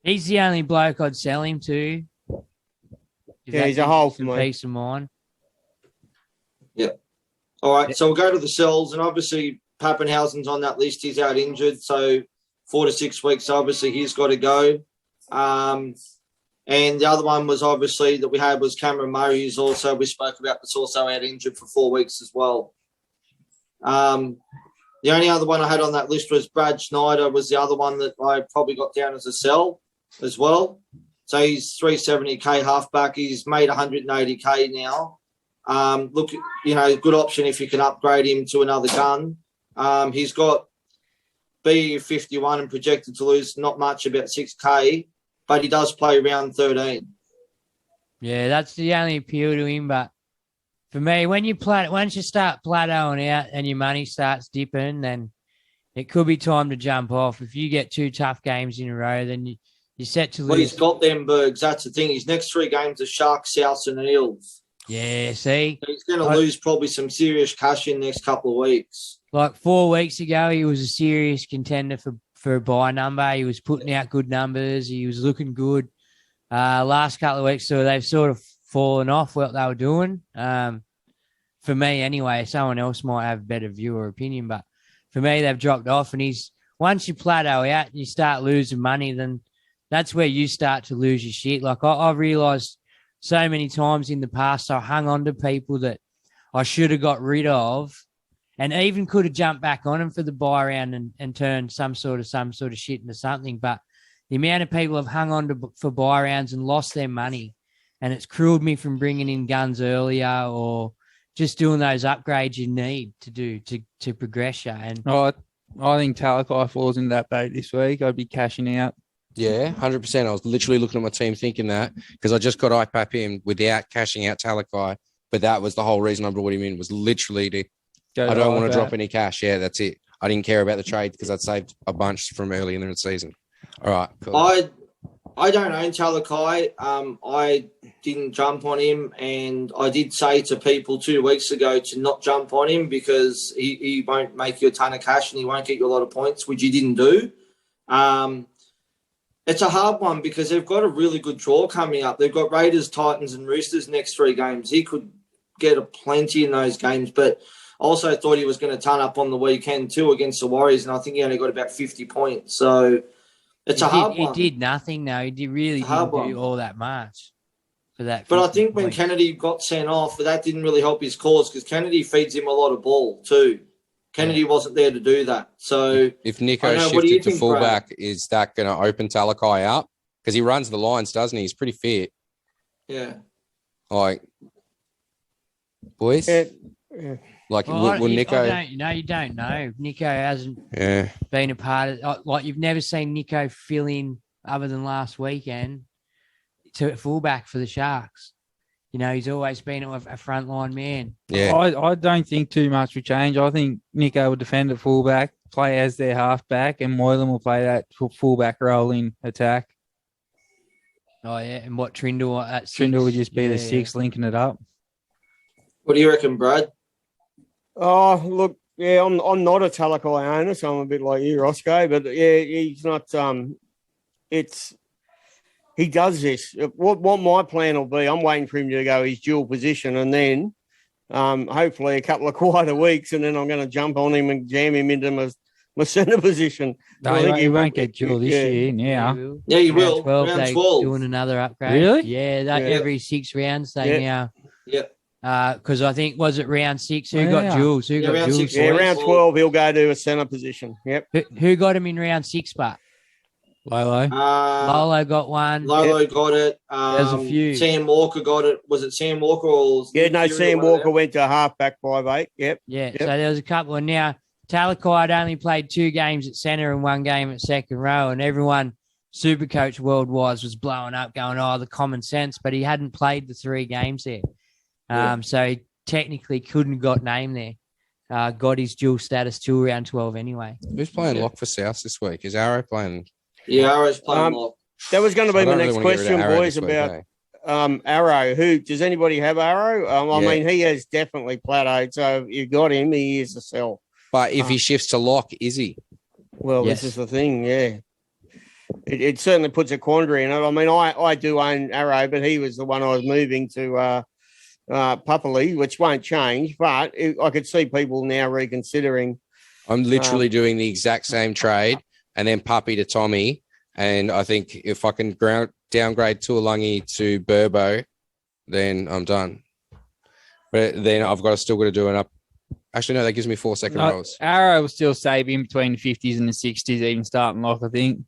He's the only bloke I'd sell him to. If Yeah, that he's a gives hole you for some me. peace of mind. All right, so we'll go to the cells, and obviously Pappenhausen's on that list. He's out injured, so 4 to 6 weeks. So obviously he's got to go. And the other one was obviously that we had was Cameron Murray, who's also we spoke about, that's also out injured for 4 weeks as well. The only other one I had on that list was Brad Schneider, was the other one that I probably got down as a sell as well. So he's 370K halfback. He's made 180K now. Look, good option if you can upgrade him to another gun. He's got B 51 and projected to lose not much, about 6K, but he does play round 13. Yeah, that's the only appeal to him. But for me, once you start plateauing out and your money starts dipping, then it could be time to jump off. If you get 2 tough games in a row, then you're set to lose. Well, he's got them Bergs. That's the thing. His next 3 games are Sharks, Souths and Eels. Yeah, see? So he's going to lose probably some serious cash in the next couple of weeks. Like 4 weeks ago, he was a serious contender for a buy number. He was putting out good numbers. He was looking good. Last couple of weeks, so they've sort of fallen off what they were doing. For me, anyway, someone else might have a better view or opinion, but for me, they've dropped off. And once you plateau out and you start losing money, then that's where you start to lose your shit. Like I've realised so many times in the past, I hung on to people that I should have got rid of, and even could have jumped back on them for the buy round and turned some sort of shit into something. But the amount of people have hung on to for buy rounds and lost their money, and it's cruelled me from bringing in guns earlier or just doing those upgrades you need to do to progress you. And I think Talakai falls into that boat this week. I'd be cashing out. Yeah, 100%. I was literally looking at my team thinking that because I just got IPAP in without cashing out Talakai. But that was the whole reason I brought him in, was literally to I don't want to drop any cash. Yeah, that's it. I didn't care about the trade because I'd saved a bunch from early in the season. All right, cool. I don't own Talakai. I didn't jump on him, and I did say to people 2 weeks ago to not jump on him because he won't make you a ton of cash and he won't get you a lot of points, which he didn't do. It's a hard one because they've got a really good draw coming up. They've got Raiders, Titans, and Roosters next 3 games. He could get a plenty in those games, but also thought he was going to turn up on the weekend too against the Warriors, and I think he only got about 50 points. So it's a hard one. He did nothing, though. He didn't do all that much for that. But I think when Kennedy got sent off, that didn't really help his cause because Kennedy feeds him a lot of ball too. Kennedy wasn't there to do that. So if Nico shifted to fullback, is that going to open Talakai up? Because he runs the lines, doesn't he? He's pretty fit. Yeah. Like, boys? Yeah. Like, will Nico... You don't know. Nico hasn't been a part of... Like, you've never seen Nico fill in, other than last weekend, to fullback for the Sharks. You know, he's always been a frontline man. Yeah. I don't think too much will change. I think Nico will defend at fullback, play as their halfback, and Moylan will play that fullback role in attack. Oh, yeah. And what Trindle at 6? Trindle would just be the 6, linking it up. What do you reckon, Brad? Oh, look, yeah, I'm not a Talakai owner, so I'm a bit like you, Roscoe. But yeah, he's not. He does this. What my plan will be, I'm waiting for him to go his dual position, and then hopefully a couple of quieter weeks, and then I'm going to jump on him and jam him into my centre position. No, I think he won't get dual this year. Yeah, he will. Round 12. Doing another upgrade. Really? Yeah, every 6 rounds they now. Yeah. Because I think, was it round 6? Who got duels? Who got round duels? 6. Yeah, round 12, he'll go to a centre position. Yep. Who got him in round 6, but? Lolo. Lolo got one. Lolo got it. There's a few. Sam Walker got it. Was it Sam Walker or... Sam Walker went to halfback 5'8". Yep. Yeah, so there was a couple. And now Talakai had only played 2 games at centre and 1 game at second row, and everyone, Supercoach worldwide, was blowing up, going, the common sense, but he hadn't played the 3 games there. So he technically couldn't got named there. Got his dual status till round 12 anyway. Who's playing lock for South this week? Is Arrow playing? Yeah, Arrow's playing lock. That was going to be my next question, boys, week, about Arrow. Does anybody have Arrow? I mean, he has definitely plateaued. So if you got him, he is a sell. But if he shifts to lock, is he? Well, This is the thing, yeah. It certainly puts a quandary in it. I mean, I do own Arrow, but he was the one I was moving to Puppily, which won't change. But I could see people now reconsidering. I'm literally doing the exact same trade and then Puppy to Tommy. And I think if I can downgrade Tuolungi to Burbo, then I'm done. But then I've still got to do an up. Actually, no, that gives me 4 second rolls. Arrow will still save in between the 50s and the 60s, even starting lock, I think.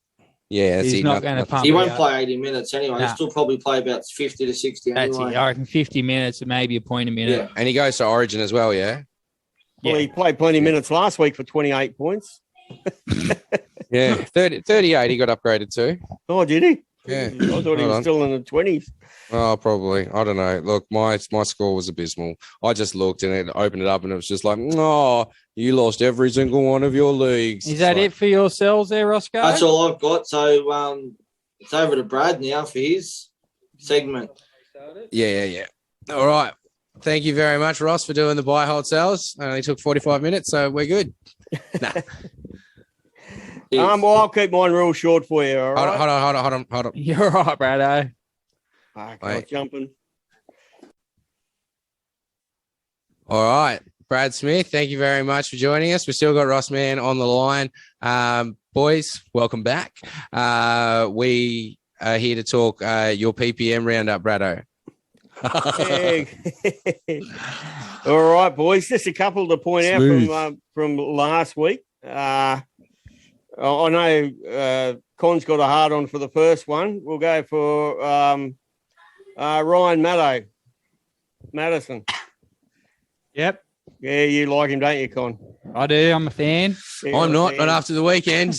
Yeah, he's not going to pump. He won't play 80 minutes anyway. He'll still probably play about 50 to 60 anyway. That's it. I reckon 50 minutes and maybe a point a minute. Yeah. And he goes to Origin as well, yeah? Well, he played plenty of minutes last week for 28 points. Yeah, 38 he got upgraded to. Oh, did he? Yeah. I thought he was still in the 20s. Oh, probably. I don't know. Look, my score was abysmal. I just looked and it opened it up and it was just like, you lost every single one of your leagues. Is that it for yourselves there, Roscoe? That's all I've got. So it's over to Brad now for his segment. Yeah. All right. Thank you very much, Ross, for doing the buy, hold, sells. It only took 45 minutes, so we're good. Well, I'll keep mine real short for you. All right? Hold on. You're all right, Brado. Okay, jumping. All right. Brad Smith, thank you very much for joining us. We've still got Ross Mann on the line. Boys, welcome back. We are here to talk your PPM roundup, Brado. All right, boys. Just a couple to point out from last week. I know Con's got a hard on for the first one. We'll go for Ryan Madison. Yep. Yeah, you like him, don't you, Con? I do. I'm a fan. Yeah, I'm not after the weekend.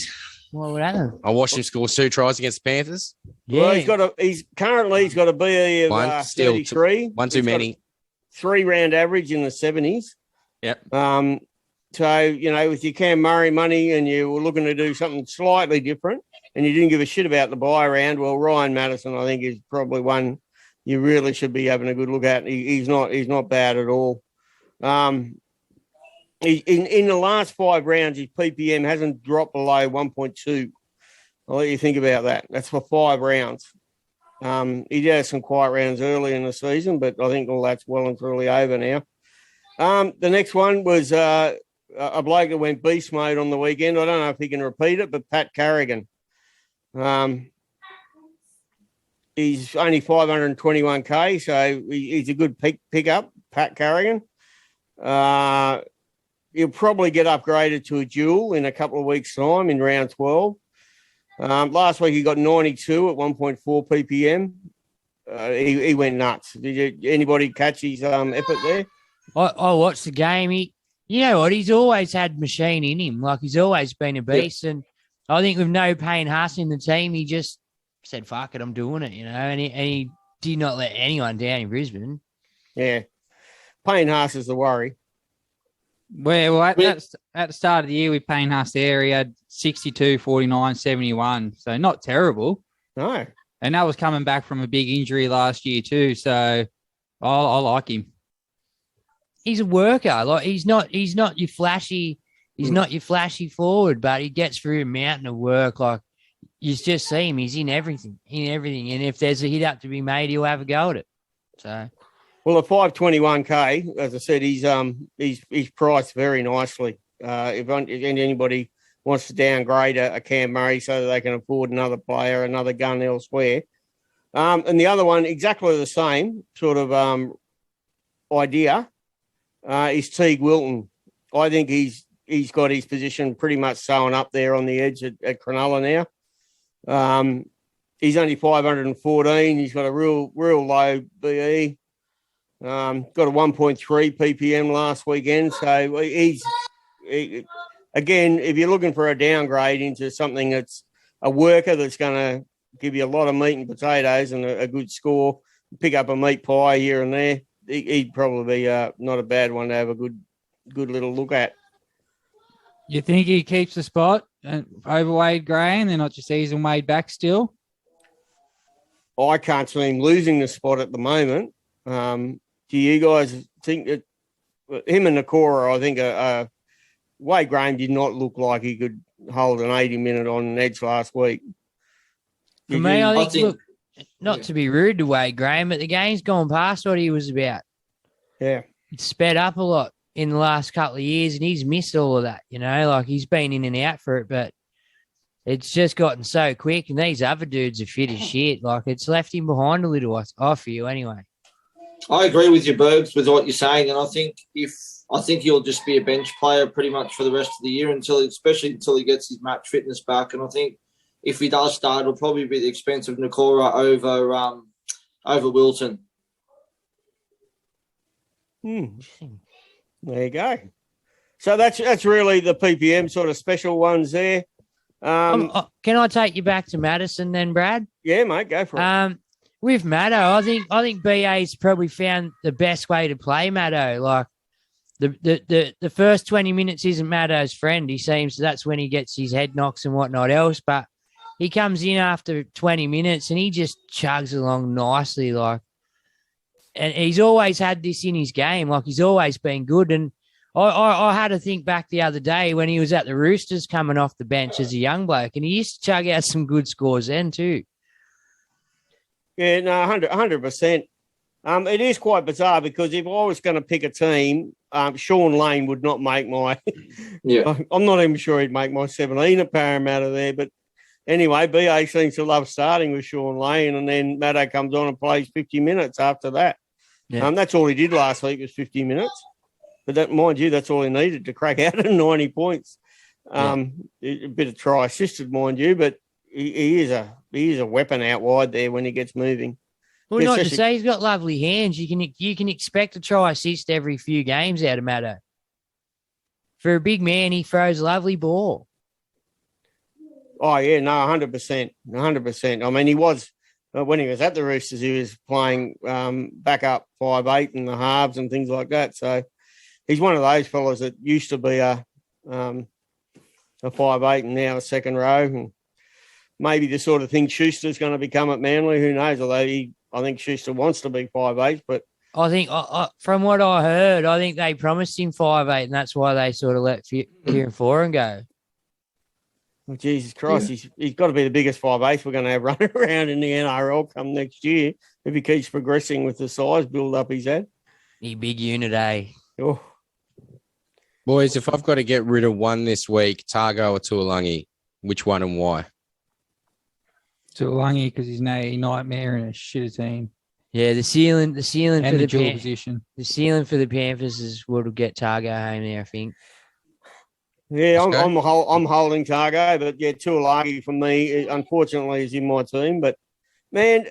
What would happen? I watched him score 2 tries against the Panthers. Yeah. Well, he's got a BE of One, still 33. One too many. 3-round average in the 70s. Yep. So, with your Cam Murray money and you were looking to do something slightly different and you didn't give a shit about the buy round, well, Ryan Madison, I think, is probably one you really should be having a good look at. He's not bad at all. In the last 5 rounds, his PPM hasn't dropped below 1.2. I'll let you think about that. That's for 5 rounds. He did have some quiet rounds early in the season, but I think all that's well and truly over now. The next one was a bloke that went beast mode on the weekend. I don't know if he can repeat it, but Pat Carrigan. He's only 521K, so he's a good pickup, Pat Carrigan. He'll probably get upgraded to a dual in a couple of weeks' time in round 12. Last week he got 92 at 1.4 ppm. He went nuts. Did anybody catch his effort there? I watched the game. You know what? He's always had machine in him. Like, he's always been a beast. Yep. And I think with no Peyton Hart in the team, he just said, fuck it, I'm doing it, and he did not let anyone down in Brisbane. Yeah. Payne Haas is the worry. Well, at the start of the year with Payne Haas there, he had 62, 49, 71. So not terrible. No. And that was coming back from a big injury last year too. So I like him. He's a worker. Like, he's not your flashy. He's not your flashy forward, but he gets through a mountain of work. Like, you just see him. He's in everything. And if there's a hit up to be made, he'll have a go at it. So. Well, at 521K, as I said, he's priced very nicely. If anybody wants to downgrade a Cam Murray so that they can afford another player, another gun elsewhere. And the other one, exactly the same sort of idea, is Teague Wilton. I think he's got his position pretty much sewn up there on the edge at Cronulla now. He's only 514. He's got a real low BE. Got a 1.3 ppm last weekend. So again, if you're looking for a downgrade into something that's a worker that's going to give you a lot of meat and potatoes and a good score, pick up a meat pie here and there, he'd probably be not a bad one to have a good little look at. You think he keeps the spot over Wade Gray and they're not just easing Wade back still? I can't see him losing the spot at the moment. Do you guys think that him and Nakora, I think Wade Graham did not look like he could hold an 80-minute on an edge last week? For me, I think, look, not to be rude to Wade Graham, but the game's gone past what he was about. Yeah. It's sped up a lot in the last couple of years, and he's missed all of that, like he's been in and out for it, but it's just gotten so quick, and these other dudes are fit as shit. Like, it's left him behind a little, I feel, anyway. I agree with you, Bergs, with what you're saying, and I think he'll just be a bench player pretty much for the rest of the year especially until he gets his match fitness back. And I think if he does start, it'll probably be the expense of Nakora over Wilton. There you go. So that's really the PPM sort of special ones there. Can I take you back to Madison then, Brad? Yeah, mate, go for it. With Maddo, I think BA's probably found the best way to play Maddo. Like, the first 20 minutes isn't Maddo's friend. He seems that's when he gets his head knocks and whatnot else. But he comes in after 20 minutes and he just chugs along nicely. Like, and he's always had this in his game. Like, he's always been good. And I had to think back the other day when he was at the Roosters coming off the bench as a young bloke, and he used to chug out some good scores then too. Yeah, no, 100%. It is quite bizarre because if I was going to pick a team Sean Lane would not make my. Yeah. I'm not even sure he'd make my 17 at Parramatta there, but anyway, BA seems to love starting with Sean Lane, and then Maddo comes on and plays 50 minutes after that. Yeah. That's all he did last week was 50 minutes. But that, mind you, that's all he needed to crack out at 90 points. A bit of try assisted, mind you, but he is a weapon out wide there when he gets moving. Well, not to say he's got lovely hands. You can expect a try assist every few games out of Maddo. For a big man, he throws a lovely ball. Oh, yeah, no, 100%. 100%. I mean, he was, when he was at the Roosters, he was playing back up 5'8" in the halves and things like that. So he's one of those fellas that used to be a 5'8" and now a second row. And maybe the sort of thing Schuster's going to become at Manly. Who knows? Although I think Schuster wants to be 5'8", but I think, from what I heard, I think they promised him 5'8", and that's why they sort of let Kieran Foran go. oh, Jesus Christ, he's got to be the biggest 5'8" we're going to have running around in the NRL come next year if he keeps progressing with the size build-up he's had. He big unit, eh? Oh. Boys, if I've got to get rid of one this week, Targo or Tuolangi, which one and why? Tuolangi because he's a nightmare and a shitter team. Yeah, the ceiling And for the dual position. The ceiling for the Panthers is what'll get Targo home there, I think. Yeah, I'm holding Targo, but yeah, Tuolangi for me, unfortunately, is in my team. But man,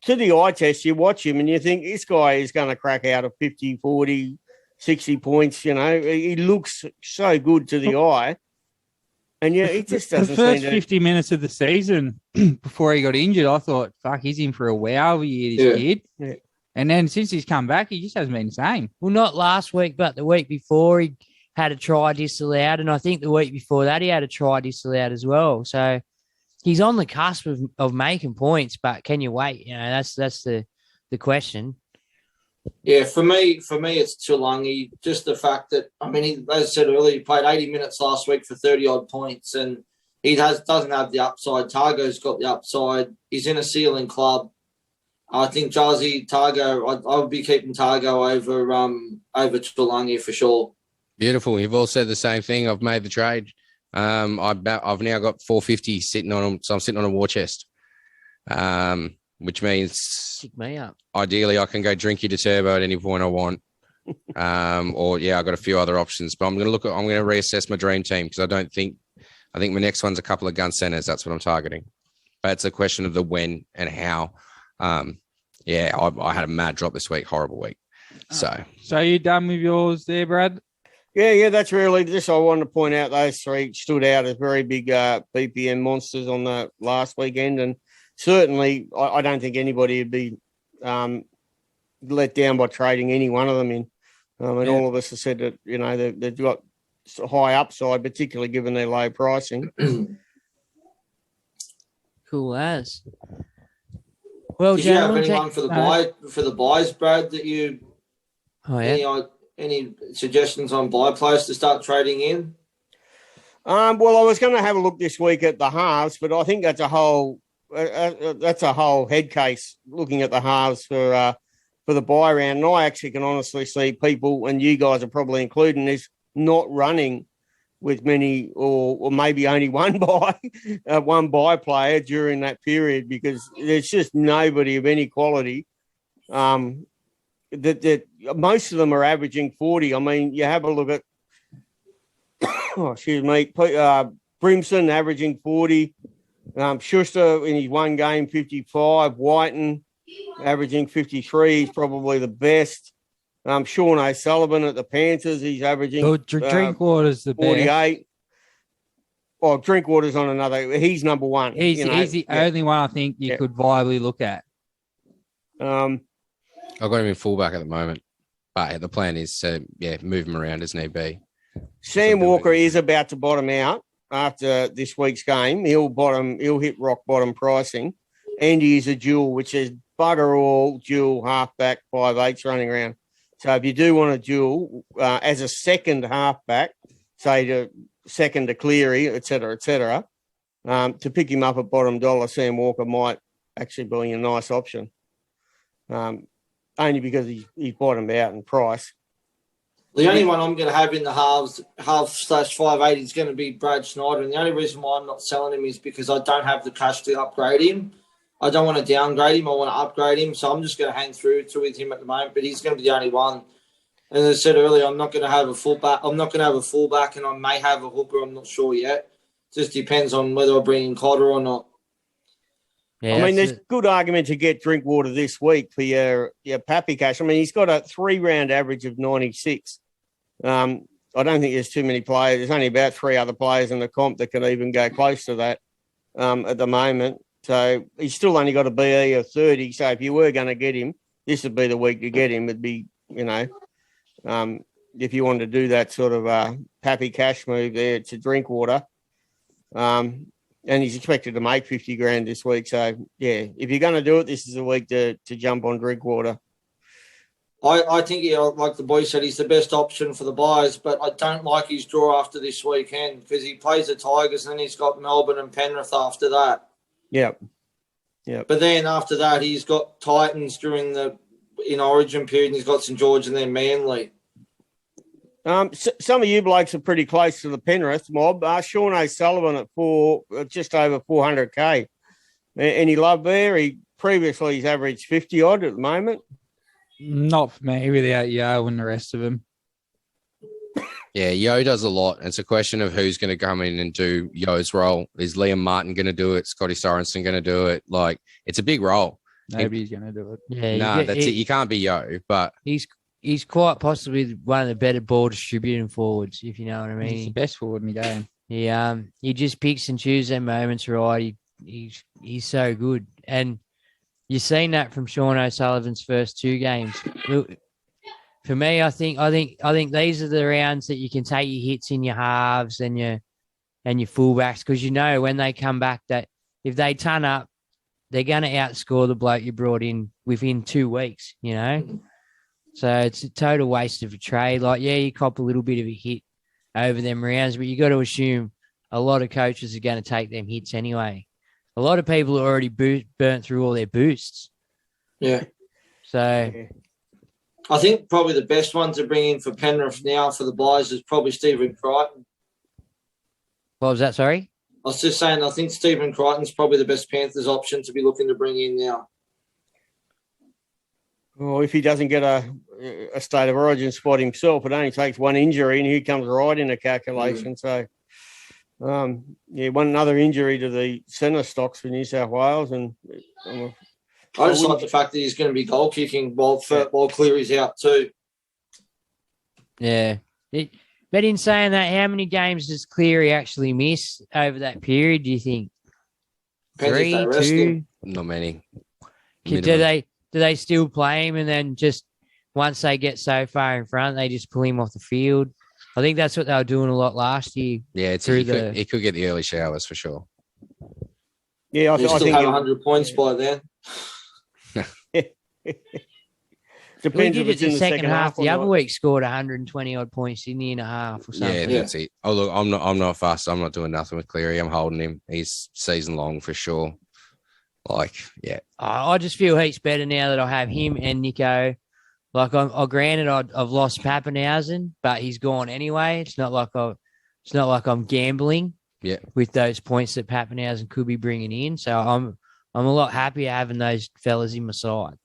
to the eye test, you watch him and you think this guy is going to crack out of 50, 40, 60 points. You know, he looks so good to the eye. And yeah, he just doesn't the first seem to... 50 minutes of the season before he got injured, I thought, fuck, he's in for a wow year, this kid. Yeah. And then since he's come back, he just hasn't been the same. Well, not last week, but the week before he had a try disallowed. And I think the week before that he had a try disallowed as well. So he's on the cusp of making points, but can you wait? You know, that's the question. Yeah, for me, it's Tuolangi. Just the fact that, I mean, as I said earlier, he played 80 minutes last week for 30-odd points, and he doesn't have the upside. Targo's got the upside. He's in a ceiling club. I think Jazzy, Targo, I would be keeping Targo over Tuolangi for sure. Beautiful. You've all said the same thing. I've made the trade. I've now got 450 sitting on them, so I'm sitting on a war chest. Which means Pick me up. Ideally I can go Drinky to Turbo at any point I want. Or I've got a few other options, but I'm going to reassess my dream team because I think my next one's a couple of gun centers. That's what I'm targeting. But it's a question of the when and how. I had a mad drop this week, horrible week. So you done with yours there, Brad? Yeah, that's really just. I wanted to point out those three stood out as very big BPM monsters on the last weekend, and certainly I don't think anybody would be let down by trading any one of them in. All of us have said that they've got high upside, particularly given their low pricing. Cool as. Well, did you have anyone for the buys, Brad? That you? Oh yeah. Any suggestions on buy players to start trading in? Well, I was going to have a look this week at the halves, but I think that's a whole head case looking at the halves for the buy round. And I actually can honestly see people, and you guys are probably including this, not running with many or maybe only one buy player during that period because there's just nobody of any quality. That most of them are averaging 40. I mean, you have a look at, Brimson averaging 40. Schuster in his one game, 55. Whiten averaging 53. He's probably the best. Sean O'Sullivan at the Panthers, he's averaging Drinkwater's the 48. best. Well, Drinkwater's on another. He's number one. He's the only one I think you could viably look at. I've got him in fullback at the moment, but the plan is to move him around as need be. Sam Walker is about to bottom out after this week's game. He'll hit rock bottom pricing, and he is a dual, which is bugger all dual halfback 5'8" running around. So if you do want a dual as a second halfback, say to second to Cleary, et cetera, to pick him up at bottom dollar, Sam Walker might actually be a nice option. Only because he's bottomed out in price. The only one I'm going to have in the half/5/8 is going to be Brad Schneider. And the only reason why I'm not selling him is because I don't have the cash to upgrade him. I don't want to downgrade him. I want to upgrade him. So I'm just going to hang through with him at the moment. But he's going to be the only one. And as I said earlier, I'm not going to have a fullback. I'm not going to have a fullback, and I may have a hooker. I'm not sure yet. Just depends on whether I bring in Cotter or not. Yeah, I mean, there's good argument to get Drinkwater this week for your Pappy Cash. I mean, he's got a 3-round average of 96. I don't think there's too many players. There's only about 3 other players in the comp that can even go close to that at the moment. So he's still only got a BE of 30. So if you were going to get him, this would be the week to get him. It'd be, if you wanted to do that sort of Pappy Cash move there to Drinkwater. And he's expected to make 50 grand this week. So, yeah, if you're going to do it, this is a week to jump on Drinkwater. I think, like the boy said, he's the best option for the buyers, but I don't like his draw after this weekend because he plays the Tigers and then he's got Melbourne and Penrith after that. Yeah. But then after that, he's got Titans in Origin period and he's got St. George and then Manly. Some of you blokes are pretty close to the Penrith mob. Sean O'Sullivan at just over 400K. Any love there? He's averaged 50 odd at the moment. Not for me without Yo and the rest of them. Yeah, Yo does a lot. It's a question of who's going to come in and do Yo's role. Is Liam Martin going to do it? Scotty Sorensen going to do it? Like, it's a big role. Nobody's going to do it. Yeah, that's it. You can't be Yo, but he's quite possibly one of the better ball distributing forwards, if you know what I mean. He's the best forward in the game. He just picks and chooses their moments right. He's so good. And you've seen that from Sean O'Sullivan's first 2 games. For me, I think these are the rounds that you can take your hits in your halves and your fullbacks because when they come back that if they turn up, they're going to outscore the bloke you brought in within 2 weeks, So it's a total waste of a trade. Like, yeah, you cop a little bit of a hit over them rounds, but you got to assume a lot of coaches are going to take them hits anyway. A lot of people are already burnt through all their boosts. Yeah. So I think probably the best one to bring in for Penrith now for the buyers is probably Stephen Crichton. What was that, sorry? I was just saying I think Stephen Crichton's probably the best Panthers option to be looking to bring in now. Well, if he doesn't get a state of origin spot himself, it only takes one injury and he comes right in a calculation. So, another injury to the centre stocks for New South Wales. And I just like the fact that he's going to be goal kicking while Cleary's out too. Yeah. But in saying that, how many games does Cleary actually miss over that period, do you think? Depends 3, 2? not many. Do they still play him and then just once they get so far in front, they just pull him off the field? I think that's what they were doing a lot last year. Yeah, he could get the early showers for sure. Yeah, I still think have 100 points by then. Depends we did if it's it in the second half. The other not. week scored 120 odd points in the and a half or something. Yeah, that's it. Oh look, I'm not fussed. I'm not doing nothing with Cleary. I'm holding him. He's season long for sure. Like, yeah. I just feel heaps better now that I have him and Nico. Like, granted, I've lost Pappenhausen, but he's gone anyway. It's not like I'm gambling. Yeah. With those points that Pappenhausen could be bringing in, so I'm a lot happier having those fellas in my side.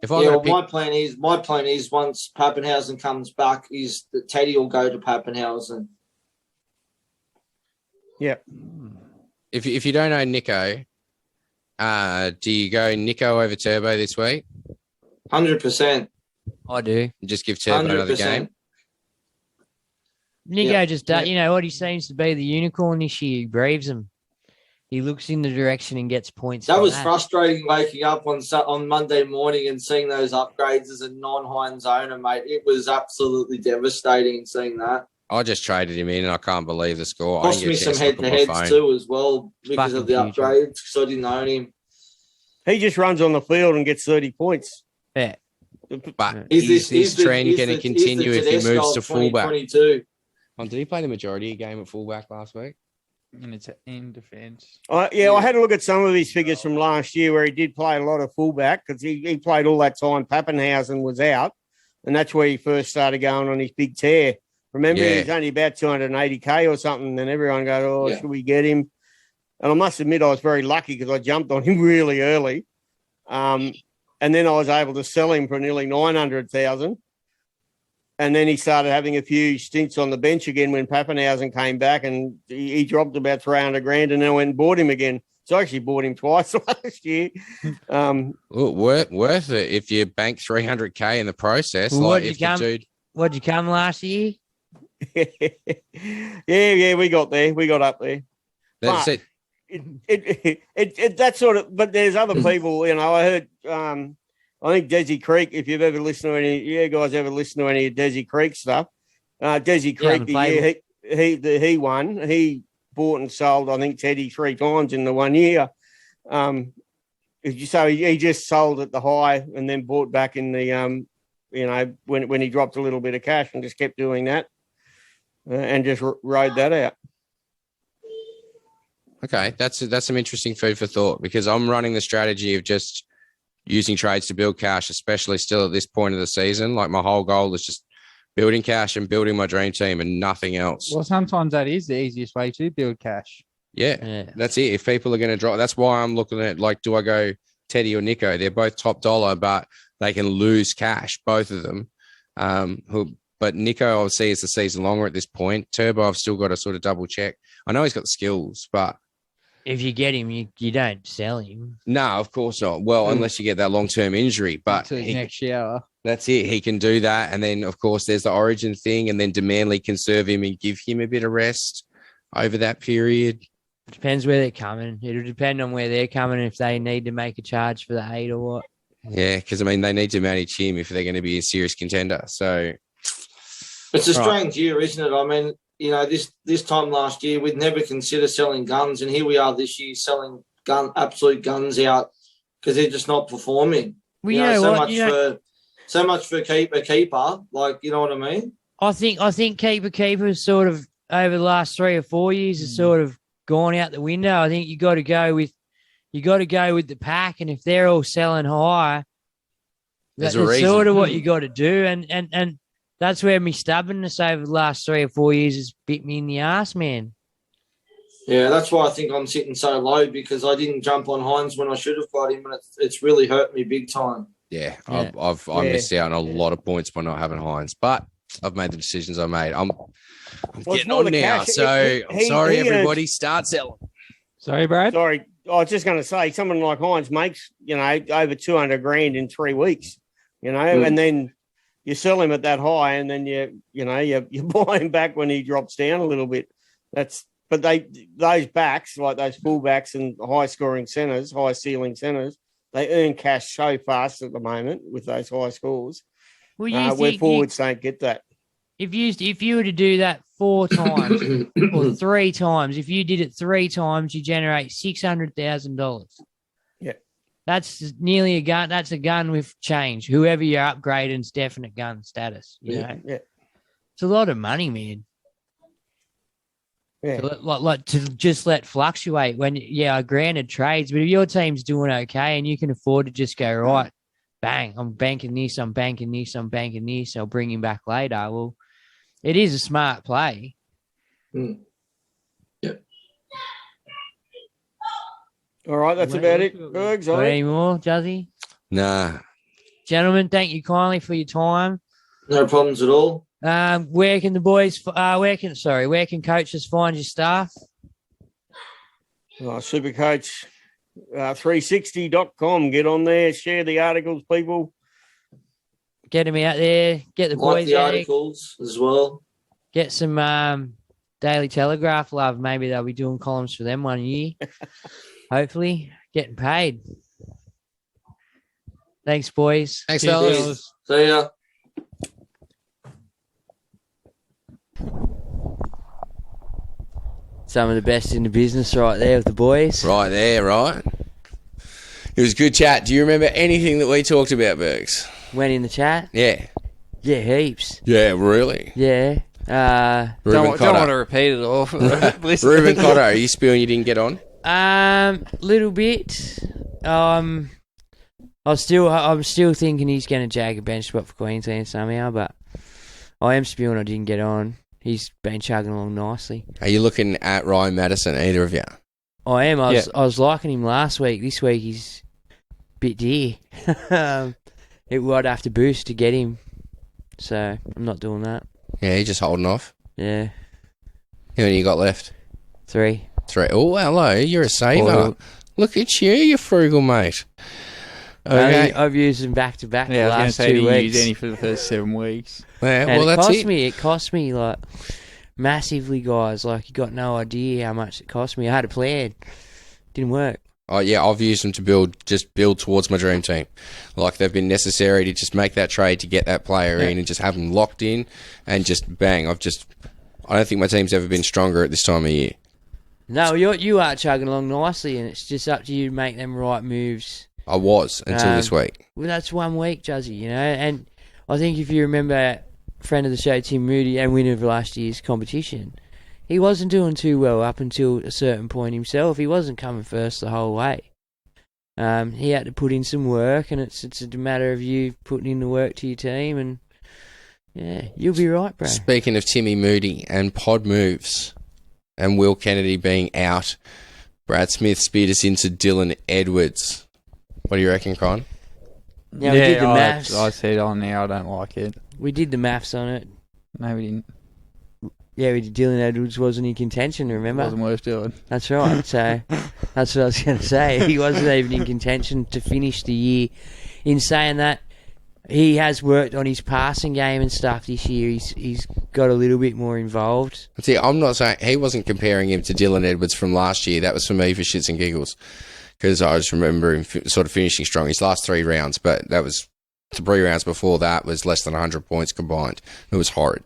My plan is once Pappenhausen comes back, is that Teddy will go to Pappenhausen. Yeah. If you don't know Nico, do you go Nico over Turbo this week? 100%. I do. Just give Turbo 100%. Another game. Nico just does. You know what? He seems to be the unicorn this year. He braves them. He looks in the direction and gets points. That was frustrating waking up on Monday morning and seeing those upgrades as a non-Hines owner, mate. It was absolutely devastating seeing that. I just traded him in and I can't believe the score. Cost me some head-to-heads too as well because of the upgrades because I didn't own him. He just runs on the field and gets 30 points. Yeah. But is this trend going to continue if he moves to fullback? Did he play the majority of the game at fullback last week? And it's in defence. I had a look at some of his figures from last year where he did play a lot of fullback because he played all that time. Pappenhausen was out. And that's where he first started going on his big tear. Remember, Yeah. he's only about 280K or something, and everyone goes, oh, Yeah. should we get him? And I must admit I was very lucky because I jumped on him really early. And then I was able to sell him for nearly 900,000. And then he started having a few stints on the bench again when Pappenhausen came back, and he dropped about 300 grand, and then I went and bought him again. So I actually bought him twice last year. Worth it if you bank 300K in the process. Well, like if the dude, What'd you come last year? yeah, we got there. We got up there. that's it. That sort of, but there's other people, you know, I heard, I think Desi Creek, if you've ever listened to any, you guys ever listened to any of Desi Creek stuff, Desi Creek, the year he won, he bought and sold, I think, Teddy 3 times in the 1 year. So he just sold at the high and then bought back in the, you know, when he dropped a little bit of cash and just kept doing that and just rode that out. Okay, that's some interesting food for thought, because I'm running the strategy of just using trades to build cash, especially still at this point of the season. Like, my whole goal is just building cash and building my dream team and nothing else. Well, sometimes that is the easiest way to build cash. Yeah, that's it. If people are going to drop, that's why I'm looking at, like, do I go Teddy or Nico? They're both top dollar, but they can lose cash, both of them. But Nico, obviously, is the season longer at this point. Turbo, I've still got to sort of double check. I know he's got the skills, but If you get him, you don't sell him. no, of course not. Well, unless you get that long-term injury, but Until next year. that's it. He can do that. And then, of course, there's the Origin thing, and then Manly can serve him and give him a bit of rest over that period. Depends where they're coming. It'll depend on where they're coming, if they need to make a charge for the 8 or what. Yeah, because, I mean, they need to manage him if they're going to be a serious contender. So It's a strange year, isn't it? I mean, you know, this time last year, we'd never consider selling guns, and here we are this year selling absolute guns out because they're just not performing. Well, you know what? So much for keeper, like, you know what I mean? I think keeper sort of over the last 3 or 4 years has sort of gone out the window. I think you got to go with the pack, and if they're all selling high, that's sort of what you got to do. And that's where my stubbornness over the last 3 or 4 years has bit me in the ass, man. Yeah, that's why I think I'm sitting so low, because I didn't jump on Hines when I should have got him, and it's really hurt me big time. yeah, I missed out on a lot of points by not having Hines, but I've made the decisions I made. I'm getting on now, cash. so I'm sorry, everybody. Start selling. Sorry, Brad? Sorry, I was just going to say, someone like Hines makes, you know, over 200 grand in 3 weeks, you know, and then you sell him at that high, and then you buy him back when he drops down a little bit. But those backs, like those fullbacks and high scoring centers, high ceiling centers, they earn cash so fast at the moment with those high scores. Well, where forwards don't get that. If you were to do that 4 times or 3 times, if you did it 3 times, you generate $600,000. Yeah, that's nearly a gun. That's a gun with change. Whoever you upgrade, it's definite gun status. You know, it's a lot of money, man. Yeah, like to just let fluctuate when, granted trades, but if your team's doing okay and you can afford to just go, right, bang, I'm banking this, I'll bring him back later. Well, it is a smart play. Mm. Yep. All right, that's about it. Bergs, Got any more, Juzzy? Nah. Gentlemen, thank you kindly for your time. No problems at all. Where can the boys? Where can coaches find your staff? Supercoach 360.com. Get on there, share the articles, people. Get them out there. Get the boys the out articles as well. Get some Daily Telegraph love. Maybe they'll be doing columns for them one year. Hopefully, getting paid. Thanks, boys. Thanks, fellas. See ya. Some of the best in the business right there with the boys. Right there, right? It was a good chat. Do you remember anything that we talked about, Bergs? Went in the chat? Yeah. Yeah, heaps. Yeah, really? Yeah. Don't want to repeat it all. Ruben Cotter, are you spewing you didn't get on? Little bit. I'm still thinking he's going to jag a bench spot for Queensland somehow, but I am spewing I didn't get on. He's been chugging along nicely. Are you looking at Ryan Madison, either of you? I am. I was liking him last week. This week he's a bit dear. It would have to boost to get him, so I'm not doing that. Yeah, you're just holding off. Yeah. How many you got left? 3. Oh, hello, you're a saver. Well, Look at you frugal mate. Okay. I've used them back to back the Yeah, I last was going to say 2 you weeks. use any for the first 7 weeks. Yeah, And well, that's it. It cost me like massively, guys. Like, you got no idea how much it cost me. I had a plan. Didn't work. Oh yeah, I've used them to build towards my dream team. Like they've been necessary to just make that trade to get that player in and just have them locked in and just bang. I don't think my team's ever been stronger at this time of year. No, you are chugging along nicely, and it's just up to you to make them right moves. I was until this week. Well, that's 1 week, Juzzy, you know. And I think if you remember, friend of the show, Tim Moody, and winner of last year's competition, he wasn't doing too well up until a certain point himself. He wasn't coming first the whole way. He had to put in some work, and it's a matter of you putting in the work to your team, and yeah, you'll be right, bro. Speaking of Timmy Moody and pod moves and Will Kennedy being out, Brad Smith speared us into Dylan Edwards. What do you reckon, Con? Now, we did the maths. I said on now I don't like it. We did the maths on it. No, we didn't. Yeah, we did. Dylan Edwards wasn't in contention, remember? It wasn't worth doing. That's right. So that's what I was going to say. He wasn't even in contention to finish the year. In saying that, he has worked on his passing game and stuff this year. He's got a little bit more involved. See, I'm not saying he wasn't comparing him to Dylan Edwards from last year. That was for me for shits and giggles because I just remember him sort of finishing strong. His last 3 rounds, but that was 3 rounds before that was less than 100 points combined. It was horrid.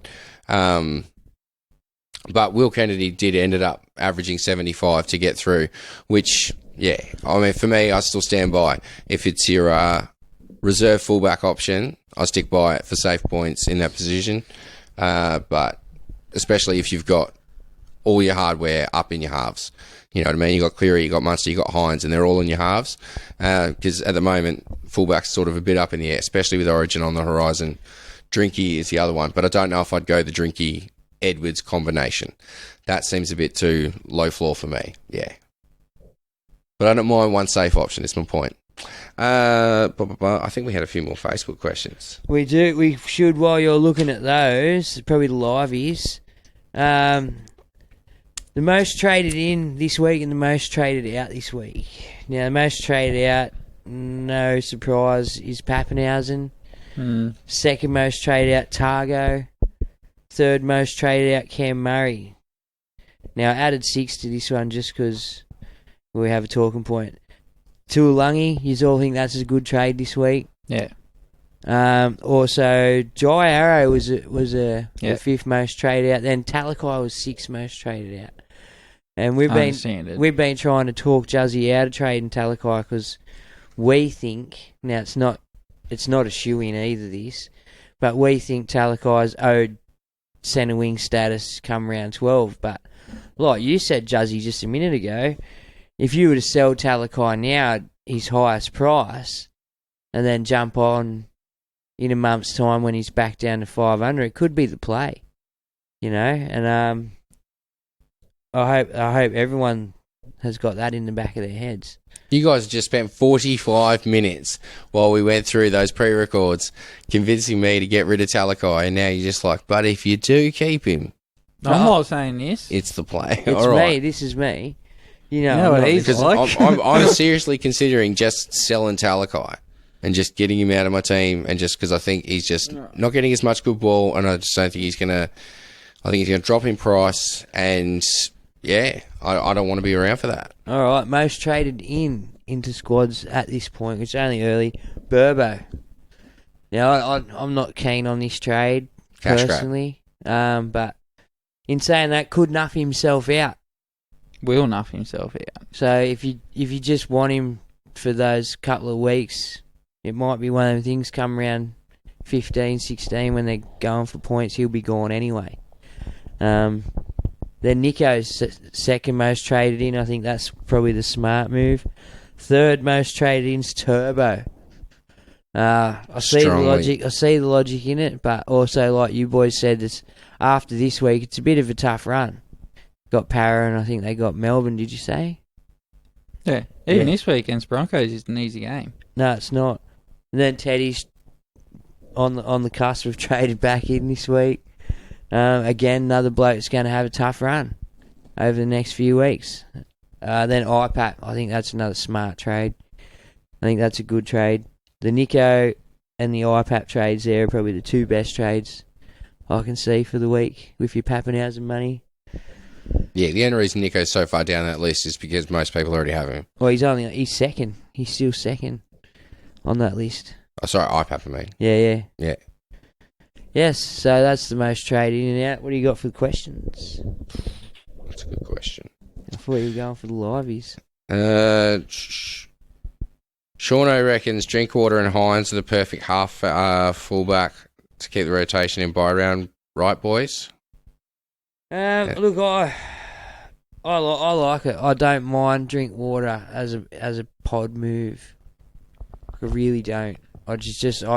But Will Kennedy ended up averaging 75 to get through, which, yeah, I mean, for me, I still stand by. If it's your reserve fullback option, I stick by it for safe points in that position. But especially if you've got all your hardware up in your halves. You know what I mean? You got Cleary, you got Munster, you got Hines, and they're all in your halves. Because at the moment, fullback's sort of a bit up in the air, especially with Origin on the horizon. Drinky is the other one, but I don't know if I'd go the Drinky Edwards combination. That seems a bit too low floor for me. Yeah. But I don't mind one safe option, is my point. I think we had a few more Facebook questions. We do. We should, while you're looking at those, probably the liveys. The most traded in this week and the most traded out this week. Now, the most traded out, no surprise, is Pappenhausen. Second most traded out, Targo. Third most traded out, Cam Murray. Now, I added 6 to this one just because we have a talking point. Tuolangi, you all think that's a good trade this week. Yeah. Also, Jai Arrow was the 5th most traded out. Then Talakai was 6th most traded out. And we've been trying to talk Juzzy out of trading Talakai because we think, now it's not a shoe-in either this, but we think Talakai's owed centre wing status come round 12. But like you said, Juzzy, just a minute ago, if you were to sell Talakai now at his highest price and then jump on in a month's time when he's back down to 500, it could be the play, you know. And I hope everyone has got that in the back of their heads. You guys just spent 45 minutes while we went through those pre-records convincing me to get rid of Talakai, and now you're just like, but if you do keep him... I'm not saying this. It's the play. It's all right. me. This is me. You know what he's Because like. I'm seriously considering just selling Talakai and just getting him out of my team, and just because I think he's just not getting as much good ball, and I just don't think he's going to... I think he's going to drop in price, and... Yeah, I don't want to be around for that. All right, most traded into squads at this point, which is only early. Burbo. Now, I'm not keen on this trade Cash personally, but in saying that, could nuff himself out. Will nuff himself out. So if you just want him for those couple of weeks, it might be one of the things come around 15, 16 when they're going for points, he'll be gone anyway. Then Nico's second most traded in. I think that's probably the smart move. Third most traded in's Turbo. I see the logic. I see the logic in it, but also, like you boys said, this after this week, it's a bit of a tough run. Got Para, and I think they got Melbourne. Did you say? Yeah. Even this week against Broncos is an easy game. No, it's not. And then Teddy's on the cusp of traded back in this week. Again, another bloke's going to have a tough run over the next few weeks. Then IPAP, I think that's another smart trade. I think that's a good trade. The Nico and the IPAP trades there are probably the two best trades I can see for the week with your Pappenhausen money. Yeah, the only reason Nico's so far down that list is because most people already have him. Well, he's second. He's still second on that list. Oh, sorry, IPAP, I mean. Yeah. Yes, so that's the most trade in and out. What do you got for the questions? That's a good question. I thought you were going for the liveys. Shauno reckons Drinkwater and Hines are the perfect half fullback to keep the rotation in by round. Right, boys? Look, I like it. I don't mind Drinkwater as a pod move. I really don't. I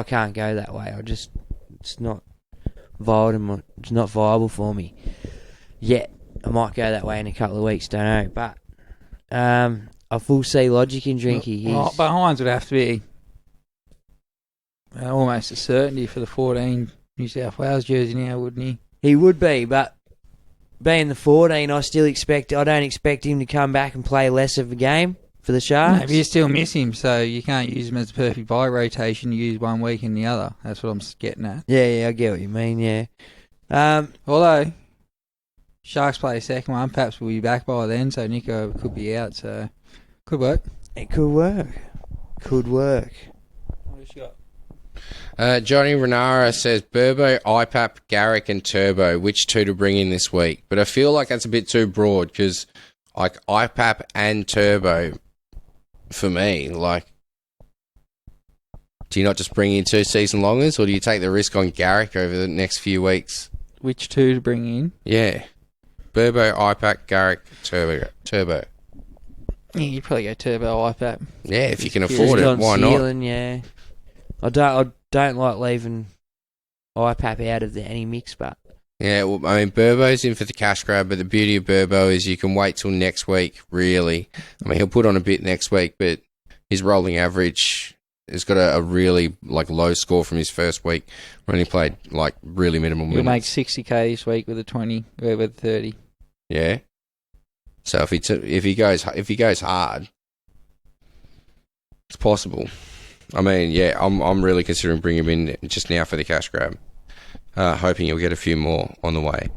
can't go that way. It's not viable. It's not viable for me yet. I might go that way in a couple of weeks. Don't know, but I full see logic in Drinky. But Hines would have to be almost a certainty for the 14 New South Wales jersey now, wouldn't he? He would be, but being the 14, I don't expect him to come back and play less of a game for the Sharks. No, but you still miss him, so you can't use him as a perfect buy rotation. You use one week and the other. That's what I'm getting at. Yeah, I get what you mean, yeah. Although, Sharks play a second one, perhaps we'll be back by then, so Nico could be out, so could work. It could work. Could work. What you got? Johnny Renara says Burbo, IPAP, Garrick and Turbo. Which two to bring in this week? But I feel like that's a bit too broad because like IPAP and Turbo, for me, like, do you not just bring in 2 season longers or do you take the risk on Garrick over the next few weeks? Which two to bring in? Yeah. Burbo, IPAP, Garrick, Turbo. Yeah, you'd probably go Turbo IPAP. Yeah, if you can afford it, why not? Yeah. I don't like leaving IPAP out of any mix, but yeah, well, I mean, Burbo's in for the cash grab, but the beauty of Burbo is you can wait till next week, really. I mean, he'll put on a bit next week, but his rolling average has got a really low score from his first week when he played really minimal minutes. He'll make 60k this week with a 20, with a 30. Yeah. So if he goes hard, it's possible. I mean, yeah, I'm really considering bringing him in just now for the cash grab, hoping he'll get a few more on the way.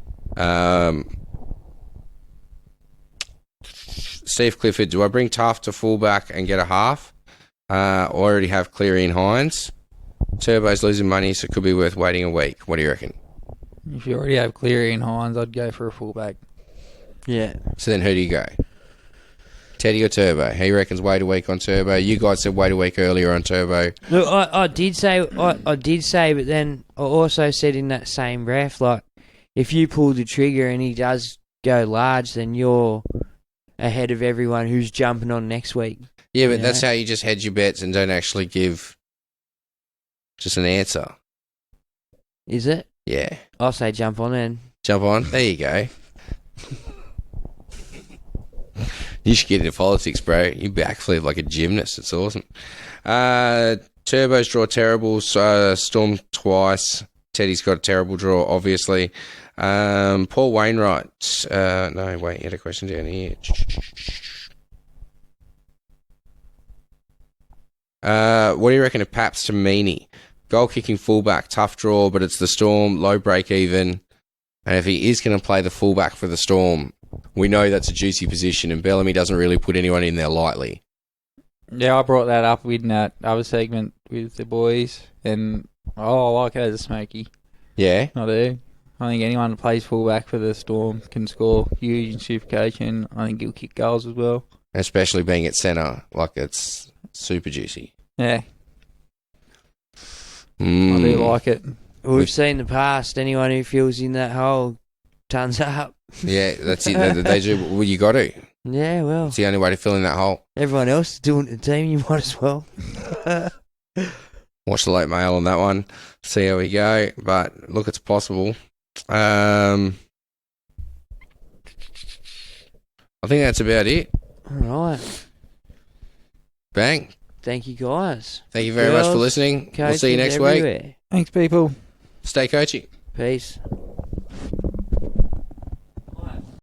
Steve Clifford, do I bring Taft to fullback and get a half? I already have Cleary and Hines. Turbo's losing money, so it could be worth waiting a week. What do you reckon? If you already have Cleary and Hines, I'd go for a fullback. yeah. So then who do you go? Teddy or Turbo? He reckons wait a week on Turbo. You guys said wait a week earlier on Turbo. Look, I did say, but then I also said in that same breath, if you pull the trigger and he does go large, then you're ahead of everyone who's jumping on next week. Yeah, but that's how you just hedge your bets and don't actually give just an answer. Is it? Yeah. I'll say jump on then. Jump on. There you go. You should get into politics, bro. You backflip like a gymnast. It's awesome. Turbos draw terrible. Storm twice. Teddy's got a terrible draw, obviously. Paul Wainwright. No, wait. You had a question down here. What do you reckon of Paps to Meany? Goal kicking fullback, tough draw, but it's the Storm, low break even. And if he is going to play the fullback for the Storm, we know that's a juicy position, and Bellamy doesn't really put anyone in there lightly. Yeah, I brought that up in that other segment with the boys, and I like it as a smoky. Yeah? I do. I think anyone who plays fullback for the Storm can score huge in Supercoach, and I think he'll kick goals as well. Especially being at centre, it's super juicy. Yeah. I do like it. We've seen in the past, anyone who fills in that hole turns up. Yeah, that's it. They do. Well, you got to. Yeah, well. It's the only way to fill in that hole. Everyone else is doing it the team, you might as well. watch the late mail on that one, see how we go. But look, it's possible. I think that's about it. All right. Bang. Thank you, guys. Thank you very much for listening. We'll see you next week. week. Thanks, people. Stay coachy. Peace.